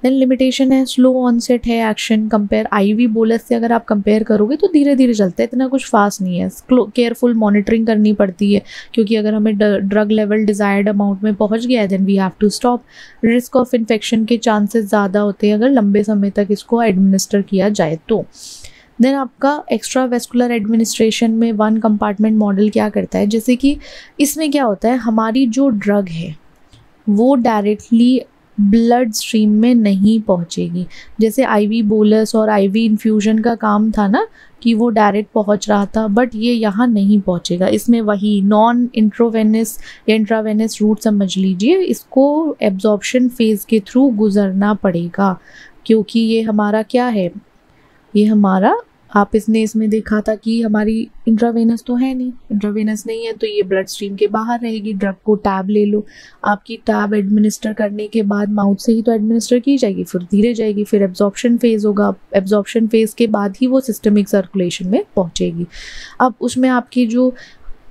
देन लिमिटेशन है, स्लो ऑनसेट है एक्शन, कंपेयर आईवी बोलस से अगर आप कंपेयर करोगे तो धीरे धीरे चलता है, इतना कुछ फास्ट नहीं है। केयरफुल मॉनिटरिंग करनी पड़ती है, क्योंकि अगर हमें ड्रग लेवल डिजायर्ड अमाउंट में पहुंच गया है then we have to stop. Risk of infection के चांसेस ज़्यादा होते हैं अगर लंबे समय तक इसको एडमिनिस्टर किया जाए तो। देन आपका एक्स्ट्रा वेस्कुलर एडमिनिस्ट्रेशन में वन कंपार्टमेंट मॉडल क्या करता है, जैसे कि इसमें क्या होता है, हमारी जो ड्रग है वो डायरेक्टली ब्लड स्ट्रीम में नहीं पहुंचेगी। जैसे आईवी बोलस और आईवी इन्फ्यूजन का काम था ना कि वो डायरेक्ट पहुंच रहा था, बट ये यहाँ नहीं पहुंचेगा। इसमें वही नॉन इंट्रोवेनस या इंट्रावेनस रूट समझ लीजिए, इसको एब्जॉर्प्शन फेज के थ्रू गुजरना पड़ेगा, क्योंकि ये हमारा क्या है, ये हमारा इसमें देखा था कि हमारी इंट्रावेनस तो है नहीं, इंट्रावेनस नहीं है तो ये ब्लड स्ट्रीम के बाहर रहेगी। ड्रग को टैब ले लो, आपकी टैब एडमिनिस्टर करने के बाद माउथ से ही तो एडमिनिस्टर की जाएगी, फिर धीरे जाएगी, फिर एब्जॉर्प्शन फेज होगा, एब्जॉर्प्शन फेज के बाद ही वो सिस्टमिक सर्कुलेशन में पहुंचेगी। अब उसमें आपकी जो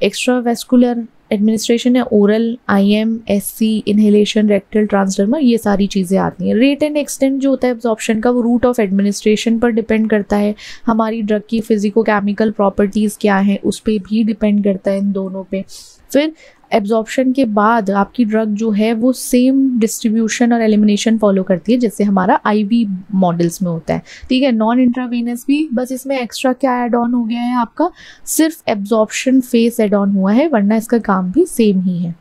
एक्स्ट्रा वेस्कुलर एडमिनिस्ट्रेशन है, oral, IM, SC, inhalation, rectal, transdermal, ये सारी चीज़ें आती हैं। रेट एंड एक्सटेंट जो होता है एब्जॉर्प्शन का वो रूट ऑफ एडमिनिस्ट्रेशन पर डिपेंड करता है, हमारी ड्रग की फिजिको केमिकल प्रॉपर्टीज़ क्या हैं उस पर भी डिपेंड करता है, इन दोनों पे। फिर एब्जॉर्प्शन के बाद आपकी ड्रग जो है वो सेम डिस्ट्रीब्यूशन और एलिमिनेशन फॉलो करती है जैसे हमारा आईवी मॉडल्स में होता है, ठीक है। नॉन इंट्रावेनस भी, बस इसमें एक्स्ट्रा क्या ऐड ऑन हो गया है, आपका सिर्फ एब्जॉर्प्शन फेस ऐड ऑन हुआ है, वरना इसका काम भी सेम ही है।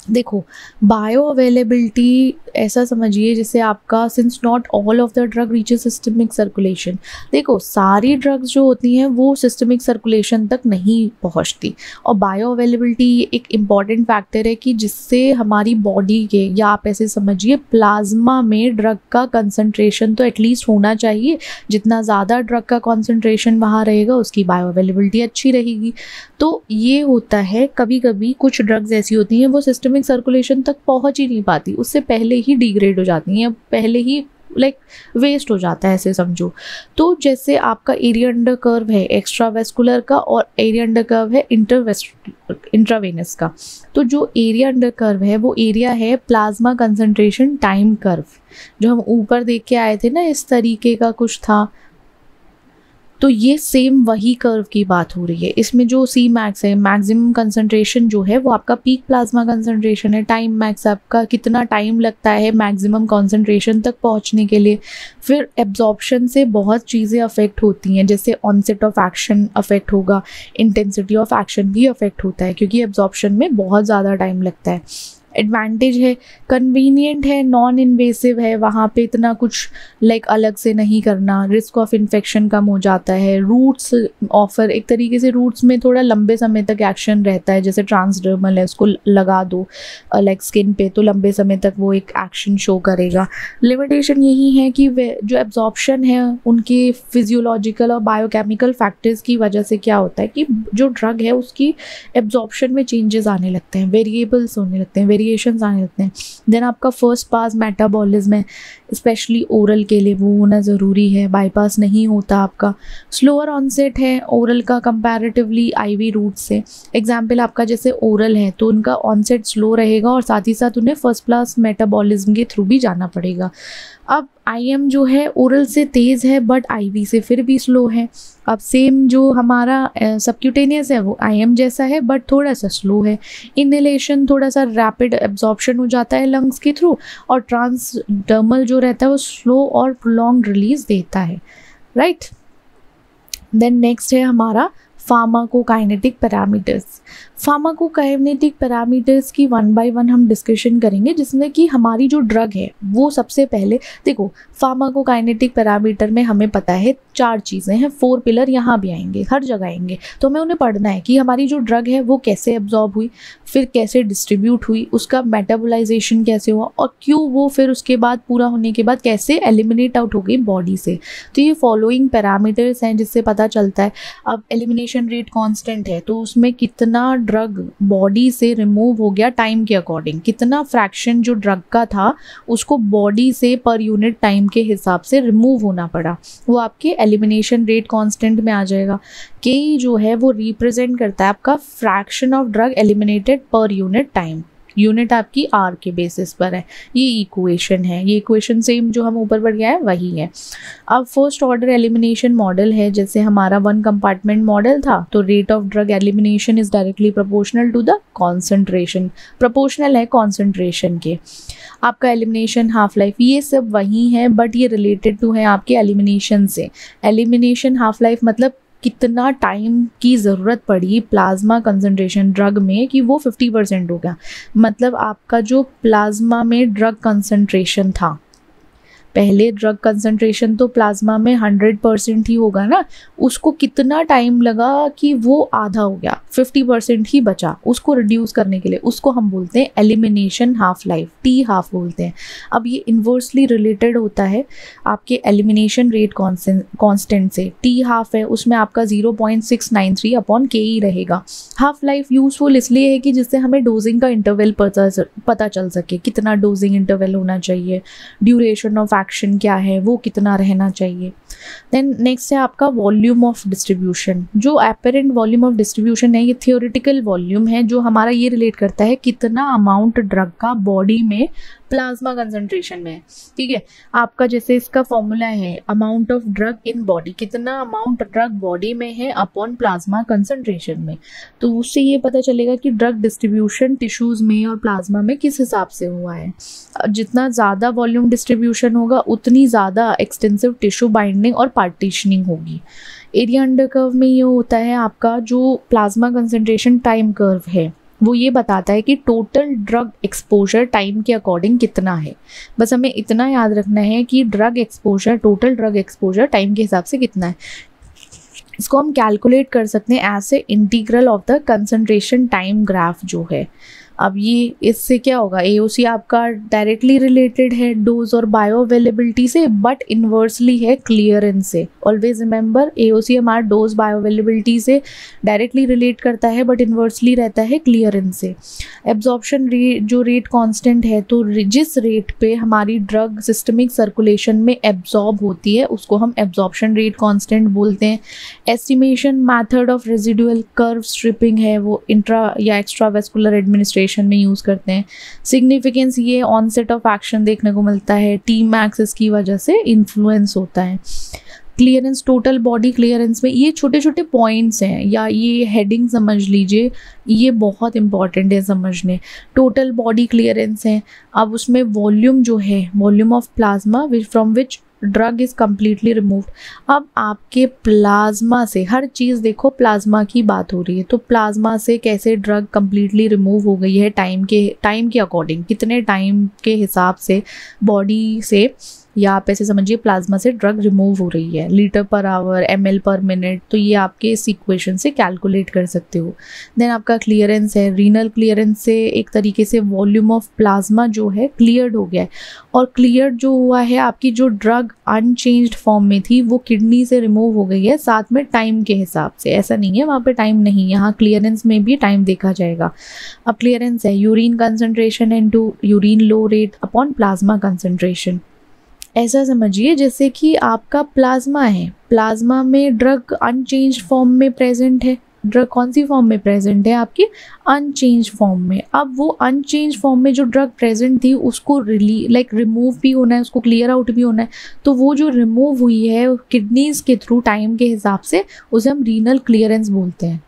देखो बायो अवेलेबिलिटी ऐसा समझिए जैसे आपका since not all of the drug reaches systemic circulation. देखो सारी ड्रग्स जो होती हैं वो सिस्टमिक सर्कुलेशन तक नहीं पहुंचती, और बायो अवेलेबिलिटी एक इम्पॉर्टेंट फैक्टर है कि जिससे हमारी बॉडी के, या आप ऐसे समझिए प्लाज्मा में ड्रग का कंसंट्रेशन तो एटलीस्ट होना चाहिए, जितना ज़्यादा ड्रग का कॉन्सेंट्रेशन वहाँ रहेगा उसकी बायो अवेलेबिलिटी अच्छी रहेगी। तो ये होता है, कभी कभी कुछ ड्रग्स ऐसी होती हैं वो सिस्टमिक सर्कुलेशन तक पहुंच ही नहीं पाती, उससे पहले ही डिग्रेड हो जाती हैं, पहले ही वेस्ट हो जाता है, ऐसे समझो। तो जैसे आपका एरिया अंडर कर्व है एक्स्ट्रावेस्कुलर का और एरिया अंडर कर्व है इंट्रावेनस का। तो जो एरिया अंडर कर्व है वो एरिया है प्लाज्मा कंसंट्रेशन टाइम कर्व, जो हम ऊपर देख के आए थे ना, इस तरीके का कुछ था। तो ये सेम वही कर्व की बात हो रही है। इसमें जो सी मैक्स है, मैक्सिमम कंसंट्रेशन जो है वो आपका पीक प्लाज्मा कंसंट्रेशन है। टाइम मैक्स आपका कितना टाइम लगता है मैक्सिमम कंसंट्रेशन तक पहुंचने के लिए। फिर एब्जॉर्प्शन से बहुत चीज़ें अफेक्ट होती हैं, जैसे ऑनसेट ऑफ एक्शन अफेक्ट होगा, इंटेंसिटी ऑफ एक्शन भी अफेक्ट होता है, क्योंकि एब्जॉर्प्शन में बहुत ज़्यादा टाइम लगता है। एडवांटेज है, कन्वीनियंट है, नॉन इन्वेसिव है, वहाँ पे इतना कुछ लाइक अलग से नहीं करना, रिस्क ऑफ इन्फेक्शन कम हो जाता है। रूट्स ऑफर, एक तरीके से रूट्स में थोड़ा लंबे समय तक एक्शन रहता है, जैसे ट्रांसडर्मल है, उसको लगा दो लाइक स्किन पे तो लंबे समय तक वो एक एक्शन शो करेगा। लिमिटेशन यही है कि जो एब्जॉर्प्शन है उनके फिजियोलॉजिकल और बायोकेमिकल फैक्टर्स की वजह से क्या होता है कि जो ड्रग है उसकी एब्जॉर्प्शन में चेंजेस आने लगते हैं, वेरिएबल्स होने लगते हैं, वेरिएशंस आने लगते हैं। देन आपका फर्स्ट पास मेटाबॉलिज्म है, स्पेशली ओरल के लिए वो होना ज़रूरी है, बाईपास नहीं होता आपका। स्लोअर ऑनसेट है ओरल का कंपैरेटिवली आईवी रूट से। एग्जाम्पल आपका जैसे ओरल है तो उनका ऑनसेट स्लो रहेगा और साथ ही साथ उन्हें फर्स्ट पास मेटाबॉलिज्म के थ्रू भी जाना पड़ेगा। अब आईएम जो है ओरल से तेज़ है बट आईवी से फिर भी स्लो है। अब सेम जो हमारा सबक्यूटेनियस है वो आईएम जैसा है बट थोड़ा सा स्लो है। इनहेलेशन थोड़ा सा रैपिड एब्जॉर्प्शन हो जाता है लंग्स के थ्रू, और ट्रांसडर्मल जो रहता है वो स्लो और प्रोलॉन्ग्ड रिलीज देता है, राइट। देन नेक्स्ट है हमारा फार्माकोकाइनेटिक पैरामीटर्स। फार्माकोकाइनेटिक पैरामीटर्स की वन बाय वन हम डिस्कशन करेंगे, जिसमें कि हमारी जो ड्रग है वो सबसे पहले देखो, फार्माकोकाइनेटिक पैरामीटर में हमें पता है 4 चीज़ें हैं, 4 पिलर यहाँ भी आएंगे, हर जगह आएंगे, तो हमें उन्हें पढ़ना है कि हमारी जो ड्रग है वो कैसे एब्जॉर्ब हुई, फिर कैसे डिस्ट्रीब्यूट हुई, उसका मेटाबोलाइजेशन कैसे हुआ, और क्यों वो फिर उसके बाद पूरा होने के बाद कैसे एलिमिनेट आउट हो गई बॉडी से। तो ये फॉलोइंग पैरामीटर्स हैं जिससे पता चलता है। अब एलिमिनेशन रेट कांस्टेंट है तो उसमें कितना ड्रग बॉडी से रिमूव हो गया टाइम के अकॉर्डिंग, कितना फ्रैक्शन जो ड्रग का था उसको बॉडी से पर यूनिट टाइम के हिसाब से रिमूव होना पड़ा, वो आपके एलिमिनेशन रेट कांस्टेंट में आ जाएगा। के जो है वो रिप्रेजेंट करता है आपका fraction of drug eliminated per unit time, unit आपकी आर के बेसिस पर है। ये इक्वेशन है, ये इक्वेशन सेम जो हम ऊपर बढ़ गया है वही है। अब फर्स्ट ऑर्डर एलिमिनेशन मॉडल है, जैसे हमारा 1 कंपार्टमेंट मॉडल था तो rate of drug elimination is directly proportional to the concentration, proportional है कॉन्सेंट्रेशन के। आपका एलिमिनेशन हाफ लाइफ ये सब वही है बट ये रिलेटेड टू है आपके एलिमिनेशन से। एलिमिनेशन हाफ लाइफ मतलब कितना टाइम की ज़रूरत पड़ी प्लाज्मा कंसंट्रेशन ड्रग में कि वो 50% हो गया, मतलब आपका जो प्लाज्मा में ड्रग कंसंट्रेशन था, पहले ड्रग कंसंट्रेशन तो प्लाज्मा में 100% ही होगा ना, उसको कितना टाइम लगा कि वो आधा हो गया, 50% ही बचा, उसको रिड्यूस करने के लिए उसको हम बोलते हैं elimination half life, T half बोलते हैं। अब ये इन्वर्सली रिलेटेड होता है आपके एलिमिनेशन रेट कांस्टेंट से। टी हाफ है उसमें आपका 0.693 अपॉन के ही रहेगा। हाफ लाइफ यूजफुल इसलिए है कि जिससे हमें डोजिंग का इंटरवल पता चल सके, कितना डोजिंग इंटरवल होना चाहिए, ड्यूरेशन ऑफ एक्शन क्या है वो कितना रहना चाहिए। देन नेक्स्ट है आपका वॉल्यूम ऑफ डिस्ट्रीब्यूशन। जो एपेरेंट वॉल्यूम ऑफ डिस्ट्रीब्यूशन है ये थियोरेटिकल वॉल्यूम है जो हमारा ये रिलेट करता है कितना अमाउंट ड्रग का बॉडी में प्लाज्मा कंसंट्रेशन में है, ठीक है। आपका जैसे इसका फॉर्मूला है amount of drug in body, कितना अमाउंट ड्रग बॉडी में है अपॉन प्लाज्मा कंसंट्रेशन में, तो उससे ये पता चलेगा कि ड्रग डिस्ट्रीब्यूशन टिश्यूज में और प्लाज्मा में किस हिसाब से हुआ है। जितना ज़्यादा वॉल्यूम डिस्ट्रीब्यूशन होगा उतनी ज़्यादा एक्सटेंसिव टिश्यू बाइंडिंग और पार्टीशनिंग होगी। एरिया अंडर कर्व में ये होता है आपका जो प्लाज्मा कंसंट्रेशन टाइम कर्व है, वो ये बताता है कि टोटल ड्रग एक्सपोजर टाइम के अकॉर्डिंग कितना है। बस हमें इतना याद रखना है कि drug exposure, total drug exposure time के हिसाब से कितना है। इसको हम कैलकुलेट कर सकते हैं as a integral of the concentration time graph जो है। अब ये इससे क्या होगा, एओसी आपका डायरेक्टली रिलेटेड है डोज और बायो अवेलेबिलिटी से बट इन्वर्सली है क्लियरेंस से। ऑलवेज रिमेंबर एओसी हमारा डोज बायो अवेलेबिलिटी से डायरेक्टली रिलेट करता है बट इन्वर्सली रहता है क्लियरेंस से। एब्जॉर्प्शन रेट जो रेट कांस्टेंट है तो जिस रेट पे हमारी ड्रग सिस्टमिक सर्कुलेशन में एब्जॉर्ब होती है उसको हम एब्जॉर्प्शन रेट कांस्टेंट बोलते हैं। Estimation method of residual curve stripping है वो इंट्रा या एक्स्ट्रावेस्कुलर एडमिनिस्ट्रेशन में यूज करते हैं। सिग्निफिकेंस ये ऑनसेट ऑफ एक्शन देखने को मिलता है, टी मैक्स इसकी वजह से इन्फ्लुएंस होता है। क्लियरेंस, टोटल बॉडी क्लियरेंस में ये छोटे छोटे पॉइंट्स हैं, या ये हेडिंग समझ लीजिए, ये बहुत इंपॉर्टेंट है समझने। टोटल बॉडी क्लियरेंस है, अब उसमें वॉल्यूम जो है, volume of plasma from which drug is completely removed. अब आपके प्लाज्मा से, हर चीज़ देखो प्लाज्मा की बात हो रही है, तो प्लाज्मा से कैसे ड्रग कम्प्लीटली रिमूव हो गई है, टाइम के अकॉर्डिंग, कितने टाइम के हिसाब से बॉडी से, या आप ऐसे समझिए प्लाज्मा से ड्रग रिमूव हो रही है, लीटर पर आवर, ml पर मिनट, तो ये आपके इस इक्वेशन से कैलकुलेट कर सकते हो। देन आपका क्लियरेंस है, रीनल क्लियरेंस से एक तरीके से वॉल्यूम ऑफ प्लाज्मा जो है क्लियर्ड हो गया है, और क्लियर्ड जो हुआ है, आपकी जो ड्रग अनचेंज्ड फॉर्म में थी वो किडनी से रिमूव हो गई है, साथ में टाइम के हिसाब से। ऐसा नहीं है वहाँ पे टाइम नहीं, यहाँ क्लियरेंस में भी टाइम देखा जाएगा। अब क्लियरेंस है यूरिन कंसनट्रेशन इनटू यूरिन लो रेट अपॉन प्लाज्मा कंसनट्रेशन। ऐसा समझिए जैसे कि आपका प्लाज्मा है, प्लाज्मा में ड्रग अनचेंज फॉर्म में प्रेजेंट है। ड्रग कौन सी फॉर्म में प्रेजेंट है? आपकी अनचेंज फॉर्म में। अब वो अनचेंज फॉर्म में जो ड्रग प्रेजेंट थी उसको रिमूव भी होना है, उसको क्लियर आउट भी होना है, तो वो जो रिमूव हुई है किडनीज के थ्रू टाइम के हिसाब से, उसे हम रीनल क्लियरेंस बोलते हैं।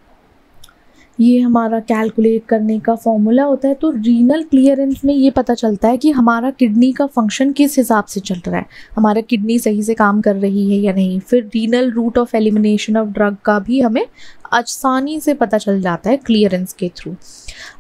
ये हमारा कैलकुलेट करने का फॉर्मूला होता है। तो रीनल क्लियरेंस में ये पता चलता है कि हमारा किडनी का फंक्शन किस हिसाब से चल रहा है, हमारा किडनी सही से काम कर रही है या नहीं। फिर renal route of elimination of drug का भी हमें आसानी से पता चल जाता है क्लियरेंस के थ्रू।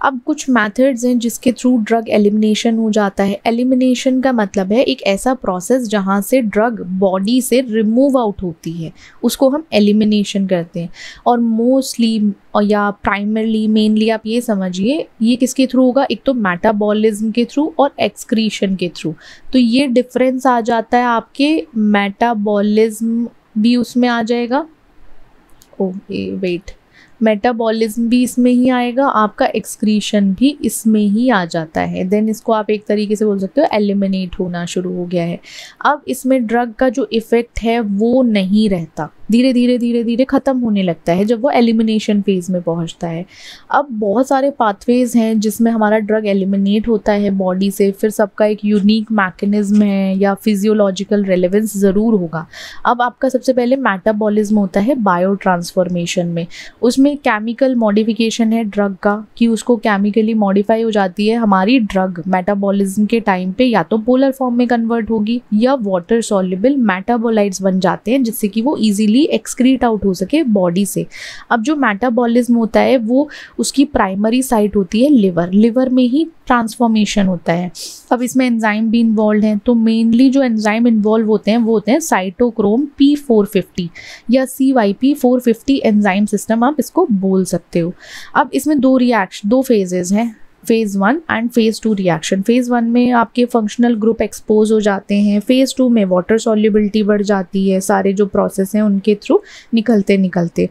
अब कुछ मेथड्स हैं जिसके थ्रू ड्रग एलिमिनेशन हो जाता है। एलिमिनेशन का मतलब है एक ऐसा प्रोसेस जहाँ से ड्रग बॉडी से रिमूव आउट होती है, उसको हम एलिमिनेशन करते हैं। और मोस्टली या प्राइमरली, मेनली आप ये समझिए, ये किसके थ्रू होगा? एक तो मेटाबॉलिज्म के थ्रू और एक्सक्रीशन के थ्रू। तो ये डिफरेंस आ जाता है आपके, मेटाबॉलिज्म भी उसमें आ जाएगा, मेटाबॉलिज्म भी इसमें ही आएगा, आपका एक्सक्रीशन भी इसमें ही आ जाता है। देन इसको आप एक तरीके से बोल सकते हो एलिमिनेट होना शुरू हो गया है। अब इसमें ड्रग का जो इफेक्ट है वो नहीं रहता, धीरे धीरे ख़त्म होने लगता है जब वो एलिमिनेशन फेज में पहुंचता है। अब बहुत सारे पाथवेज हैं जिसमें हमारा ड्रग एलिमिनेट होता है बॉडी से, फिर सबका एक यूनिक मैकेनिज्म है या फिजियोलॉजिकल रेलेवेंस ज़रूर होगा। अब आपका सबसे पहले मेटाबॉलिज्म होता है बायो ट्रांसफॉर्मेशन में, उसमें केमिकल मॉडिफिकेशन है ड्रग का, कि उसको केमिकली मॉडिफाई हो जाती है हमारी ड्रग मेटाबॉलिज्म के टाइम पे, या तो पोलर फॉर्म में कन्वर्ट होगी या वाटर सॉल्युबल मेटाबोलाइट्स बन जाते हैं जिससे कि वो इजीली एक्सक्रीट आउट हो सके बॉडी से। अब जो मेटाबॉलिज्म होता है वो उसकी प्राइमरी साइट होती है लिवर में ही ट्रांसफॉर्मेशन होता है। अब इसमें एंजाइम भी इन्वॉल्व हैं, तो मेनली जो एंजाइम इन्वॉल्व होते हैं वो होते हैं साइटोक्रोम P450 या CYP450 एंजाइम सिस्टम आप इसको बोल सकते हो। अब इसमें दो फेजेस हैं, phase 1 and phase 2 reaction. Phase 1 में आपके फंक्शनल ग्रुप एक्सपोज हो जाते हैं, फेज़ 2 में वाटर सॉल्युबिलिटी बढ़ जाती है, सारे जो प्रोसेस हैं उनके थ्रू निकलते।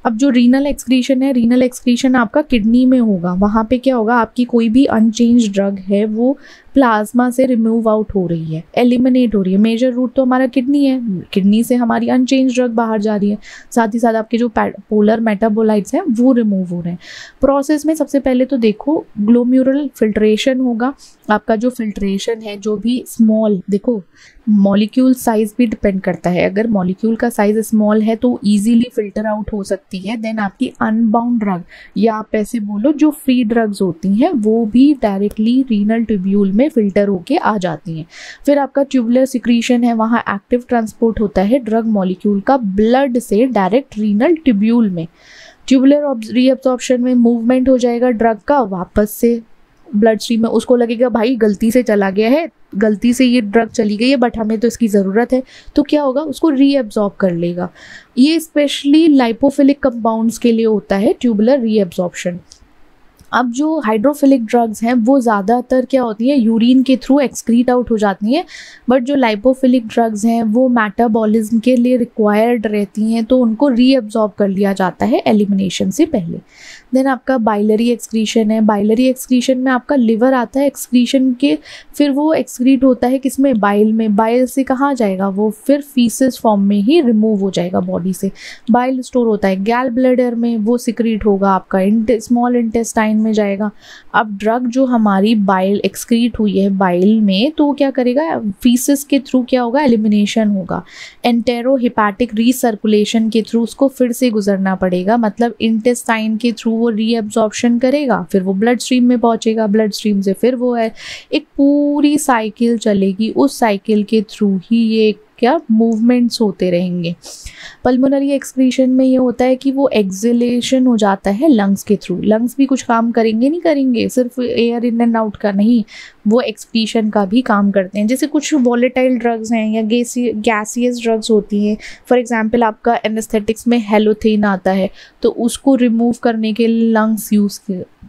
अब जो रीनल एक्सक्रीशन है, रीनल एक्सक्रीशन आपका किडनी में होगा। वहाँ पे क्या होगा, आपकी कोई भी अनचेंज ड्रग है वो प्लाज्मा से रिमूव आउट हो रही है, एलिमिनेट हो रही है। मेजर रूट तो हमारा किडनी है, किडनी से हमारी अनचेंज ड्रग बाहर जा रही है, साथ ही साथ आपके जो पोलर मेटाबोलाइट्स हैं वो रिमूव हो रहे हैं। प्रोसेस में सबसे पहले तो देखो ग्लोम्युरल फिल्ट्रेशन होगा। आपका जो फिल्ट्रेशन है, जो भी स्मॉल, देखो मॉलिक्यूल साइज भी डिपेंड करता है, अगर मॉलिक्यूल का साइज स्मॉल है तो इजीली फिल्टर आउट हो सकती है। देन आपकी अनबाउंड ड्रग, या आप ऐसे बोलो जो फ्री ड्रग्स होती हैं, वो भी डायरेक्टली रीनल ट्यूब्यूल में फिल्टर होके आ जाती हैं। फिर आपका ट्यूबुलर सिक्रीशन है, वहाँ एक्टिव ट्रांसपोर्ट होता है ड्रग मॉलिक्यूल का ब्लड से डायरेक्ट रीनल ट्यूब्यूल में। ट्यूबुलर रीअब्सॉर्प्शन में मूवमेंट हो जाएगा ड्रग का वापस से ब्लड स्ट्रीम में। उसको लगेगा भाई गलती से चला गया है, गलती से ये ड्रग चली गई है, बट हमें तो इसकी ज़रूरत है, तो क्या होगा, उसको रीअब्सॉर्ब कर लेगा। ये स्पेशली लाइपोफिलिक कंपाउंड्स के लिए होता है ट्यूबुलर रीअब्सॉर्प्शन। अब जो हाइड्रोफिलिक ड्रग्स हैं वो ज़्यादातर क्या होती है, यूरिन के थ्रू एक्सक्रीट आउट हो जाती हैं, बट जो लाइपोफिलिक ड्रग्स हैं वो मेटाबॉलिज्म के लिए रिक्वायर्ड रहती हैं, तो उनको रीअब्सॉर्ब कर लिया जाता है एलिमिनेशन से पहले। देन आपका बाइलरी एक्सक्रीशन है, बाइलरी एक्सक्रीशन में आपका लिवर आता है एक्सक्रीशन के, फिर वो एक्सक्रीट होता है किसमें, बाइल में। बाइल से कहाँ जाएगा वो, फिर फीसेस फॉर्म में ही रिमूव हो जाएगा बॉडी से। बाइल स्टोर होता है गैल ब्लैडर में, वो सिक्रीट होगा आपका स्मॉल इंटेस्टाइन में जाएगा। अब ड्रग जो हमारी बाइल एक्सक्रीट हुई है बाइल में, तो वो क्या करेगा, फीसिस के थ्रू क्या होगा, एलिमिनेशन होगा। एंटेरोहिपैटिक रीसर्कुलेशन के थ्रू उसको फिर से गुजरना पड़ेगा, मतलब इंटेस्टाइन के थ्रू वो रीअब्जॉर्प्शन करेगा, फिर वो ब्लड स्ट्रीम में पहुंचेगा, ब्लड स्ट्रीम से फिर वो है, एक पूरी साइकिल चलेगी। उस साइकिल के थ्रू ही ये क्या मूवमेंट्स होते रहेंगे। पल्मोनरी एक्सक्रीशन में ये होता है कि वो एक्सलेशन हो जाता है लंग्स के थ्रू। लंग्स भी कुछ काम करेंगे, नहीं करेंगे, सिर्फ एयर इन एंड आउट का नहीं, वो एक्सक्रीशन का भी काम करते हैं। जैसे कुछ वॉलेटाइल ड्रग्स हैं या गैसियस ड्रग्स होती हैं, फॉर एग्जांपल आपका एनेस्थेटिक्स में हेलोथेन आता है, तो उसको रिमूव करने के लिए लंग्स यूज़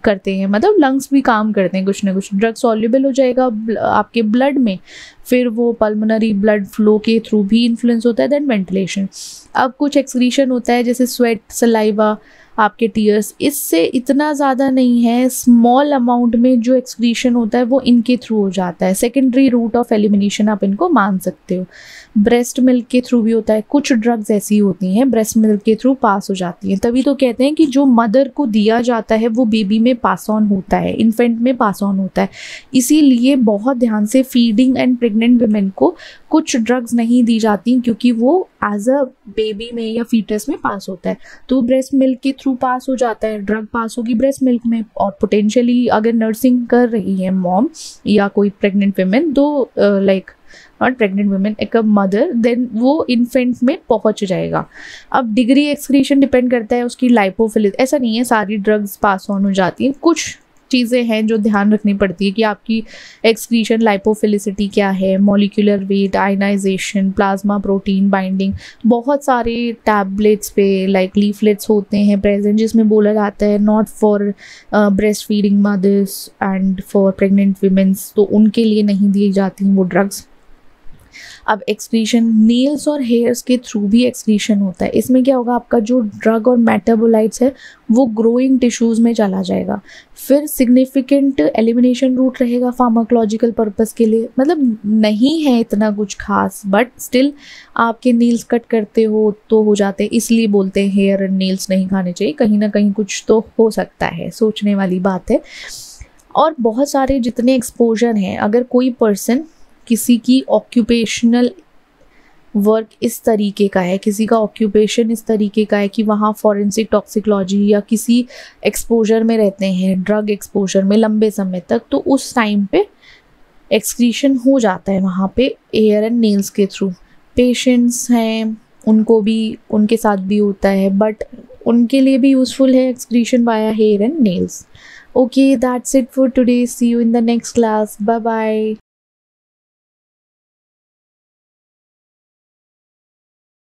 करते हैं, मतलब लंग्स भी काम करते हैं कुछ ना कुछ। ड्रग सॉल्युबल हो जाएगा आपके ब्लड में, फिर वो पल्मोनरी ब्लड फ्लो के थ्रू भी इन्फ्लुएंस होता है, देन वेंटिलेशन। अब कुछ एक्सक्रीशन होता है जैसे स्वेट, सलाइवा, आपके टीयर्स, इससे इतना ज़्यादा नहीं है, स्मॉल अमाउंट में जो एक्सक्रीशन होता है वो इनके थ्रू हो जाता है। सेकेंडरी रूट ऑफ एलिमिनेशन आप इनको मान सकते हो। ब्रेस्ट मिल्क के थ्रू भी होता है, कुछ ड्रग्स ऐसी होती हैं ब्रेस्ट मिल्क के थ्रू पास हो जाती हैं। तभी तो कहते हैं कि जो मदर को दिया जाता है वो बेबी में पास ऑन होता है, इन्फेंट में पास ऑन होता है। इसीलिए बहुत ध्यान से फीडिंग एंड प्रेग्नेंट वुमेन को कुछ ड्रग्स नहीं दी जाती, क्योंकि वो एज अ बेबी में या फीटस में पास होता है, तो ब्रेस्ट मिल्क के थ्रू पास हो जाता है। ड्रग पास होगी ब्रेस्ट मिल्क में, और पोटेंशियली अगर नर्सिंग कर रही है मॉम या कोई प्रेग्नेंट वुमेन, तो लाइक नॉट प्रेग्नेंट वुमेन, एक मदर, देन वो इन्फेंट में पहुंच जाएगा। अब डिग्री एक्सक्रीशन डिपेंड करता है उसकी लाइपोफिलिस, ऐसा नहीं है सारी ड्रग्स पास ऑन हो जाती हैं, कुछ चीज़ें हैं जो ध्यान रखनी पड़ती है कि आपकी एक्सक्रीशन लाइपोफिलिसिटी क्या है, molecular weight, ionization, plasma protein binding. बहुत सारे टैबलेट्स पे लाइक लीफलेट्स होते हैं प्रेजेंट जिसमें बोला जाता है not for breast feeding mothers and for pregnant women's, तो उनके लिए नहीं दी जाती वो ड्रग्स। अब एक्सक्रीशन नेल्स और हेयर्स के थ्रू भी एक्सक्रीशन होता है। इसमें क्या होगा, आपका जो ड्रग और मेटाबोलाइट्स है वो ग्रोइंग टिश्यूज़ में चला जाएगा। फिर सिग्निफिकेंट एलिमिनेशन रूट रहेगा फार्माकोलॉजिकल पर्पस के लिए, मतलब नहीं है इतना कुछ खास, बट स्टिल आपके नेल्स कट करते हो तो हो जाते हैं, इसलिए बोलते हैं हेयर एंड नेल्स नहीं खाने चाहिए। कहीं ना कहीं कुछ तो हो सकता है, सोचने वाली बात है। और बहुत सारे जितने एक्सपोजर हैं, अगर कोई पर्सन किसी की ऑक्यूपेशनल वर्क इस तरीके का है, किसी का ऑक्यूपेशन इस तरीके का है कि वहाँ फॉरेंसिक टॉक्सिकोलॉजी या किसी एक्सपोजर में रहते हैं, ड्रग एक्सपोजर में लंबे समय तक, तो उस टाइम पे एक्सक्रीशन हो जाता है वहाँ पे एयर एंड नेल्स के थ्रू। पेशेंट्स हैं उनको भी, उनके साथ भी होता है, बट उनके लिए भी यूज़फुल है excretion via hair and nails. Okay, that's it for today, see you in the next class, bye bye.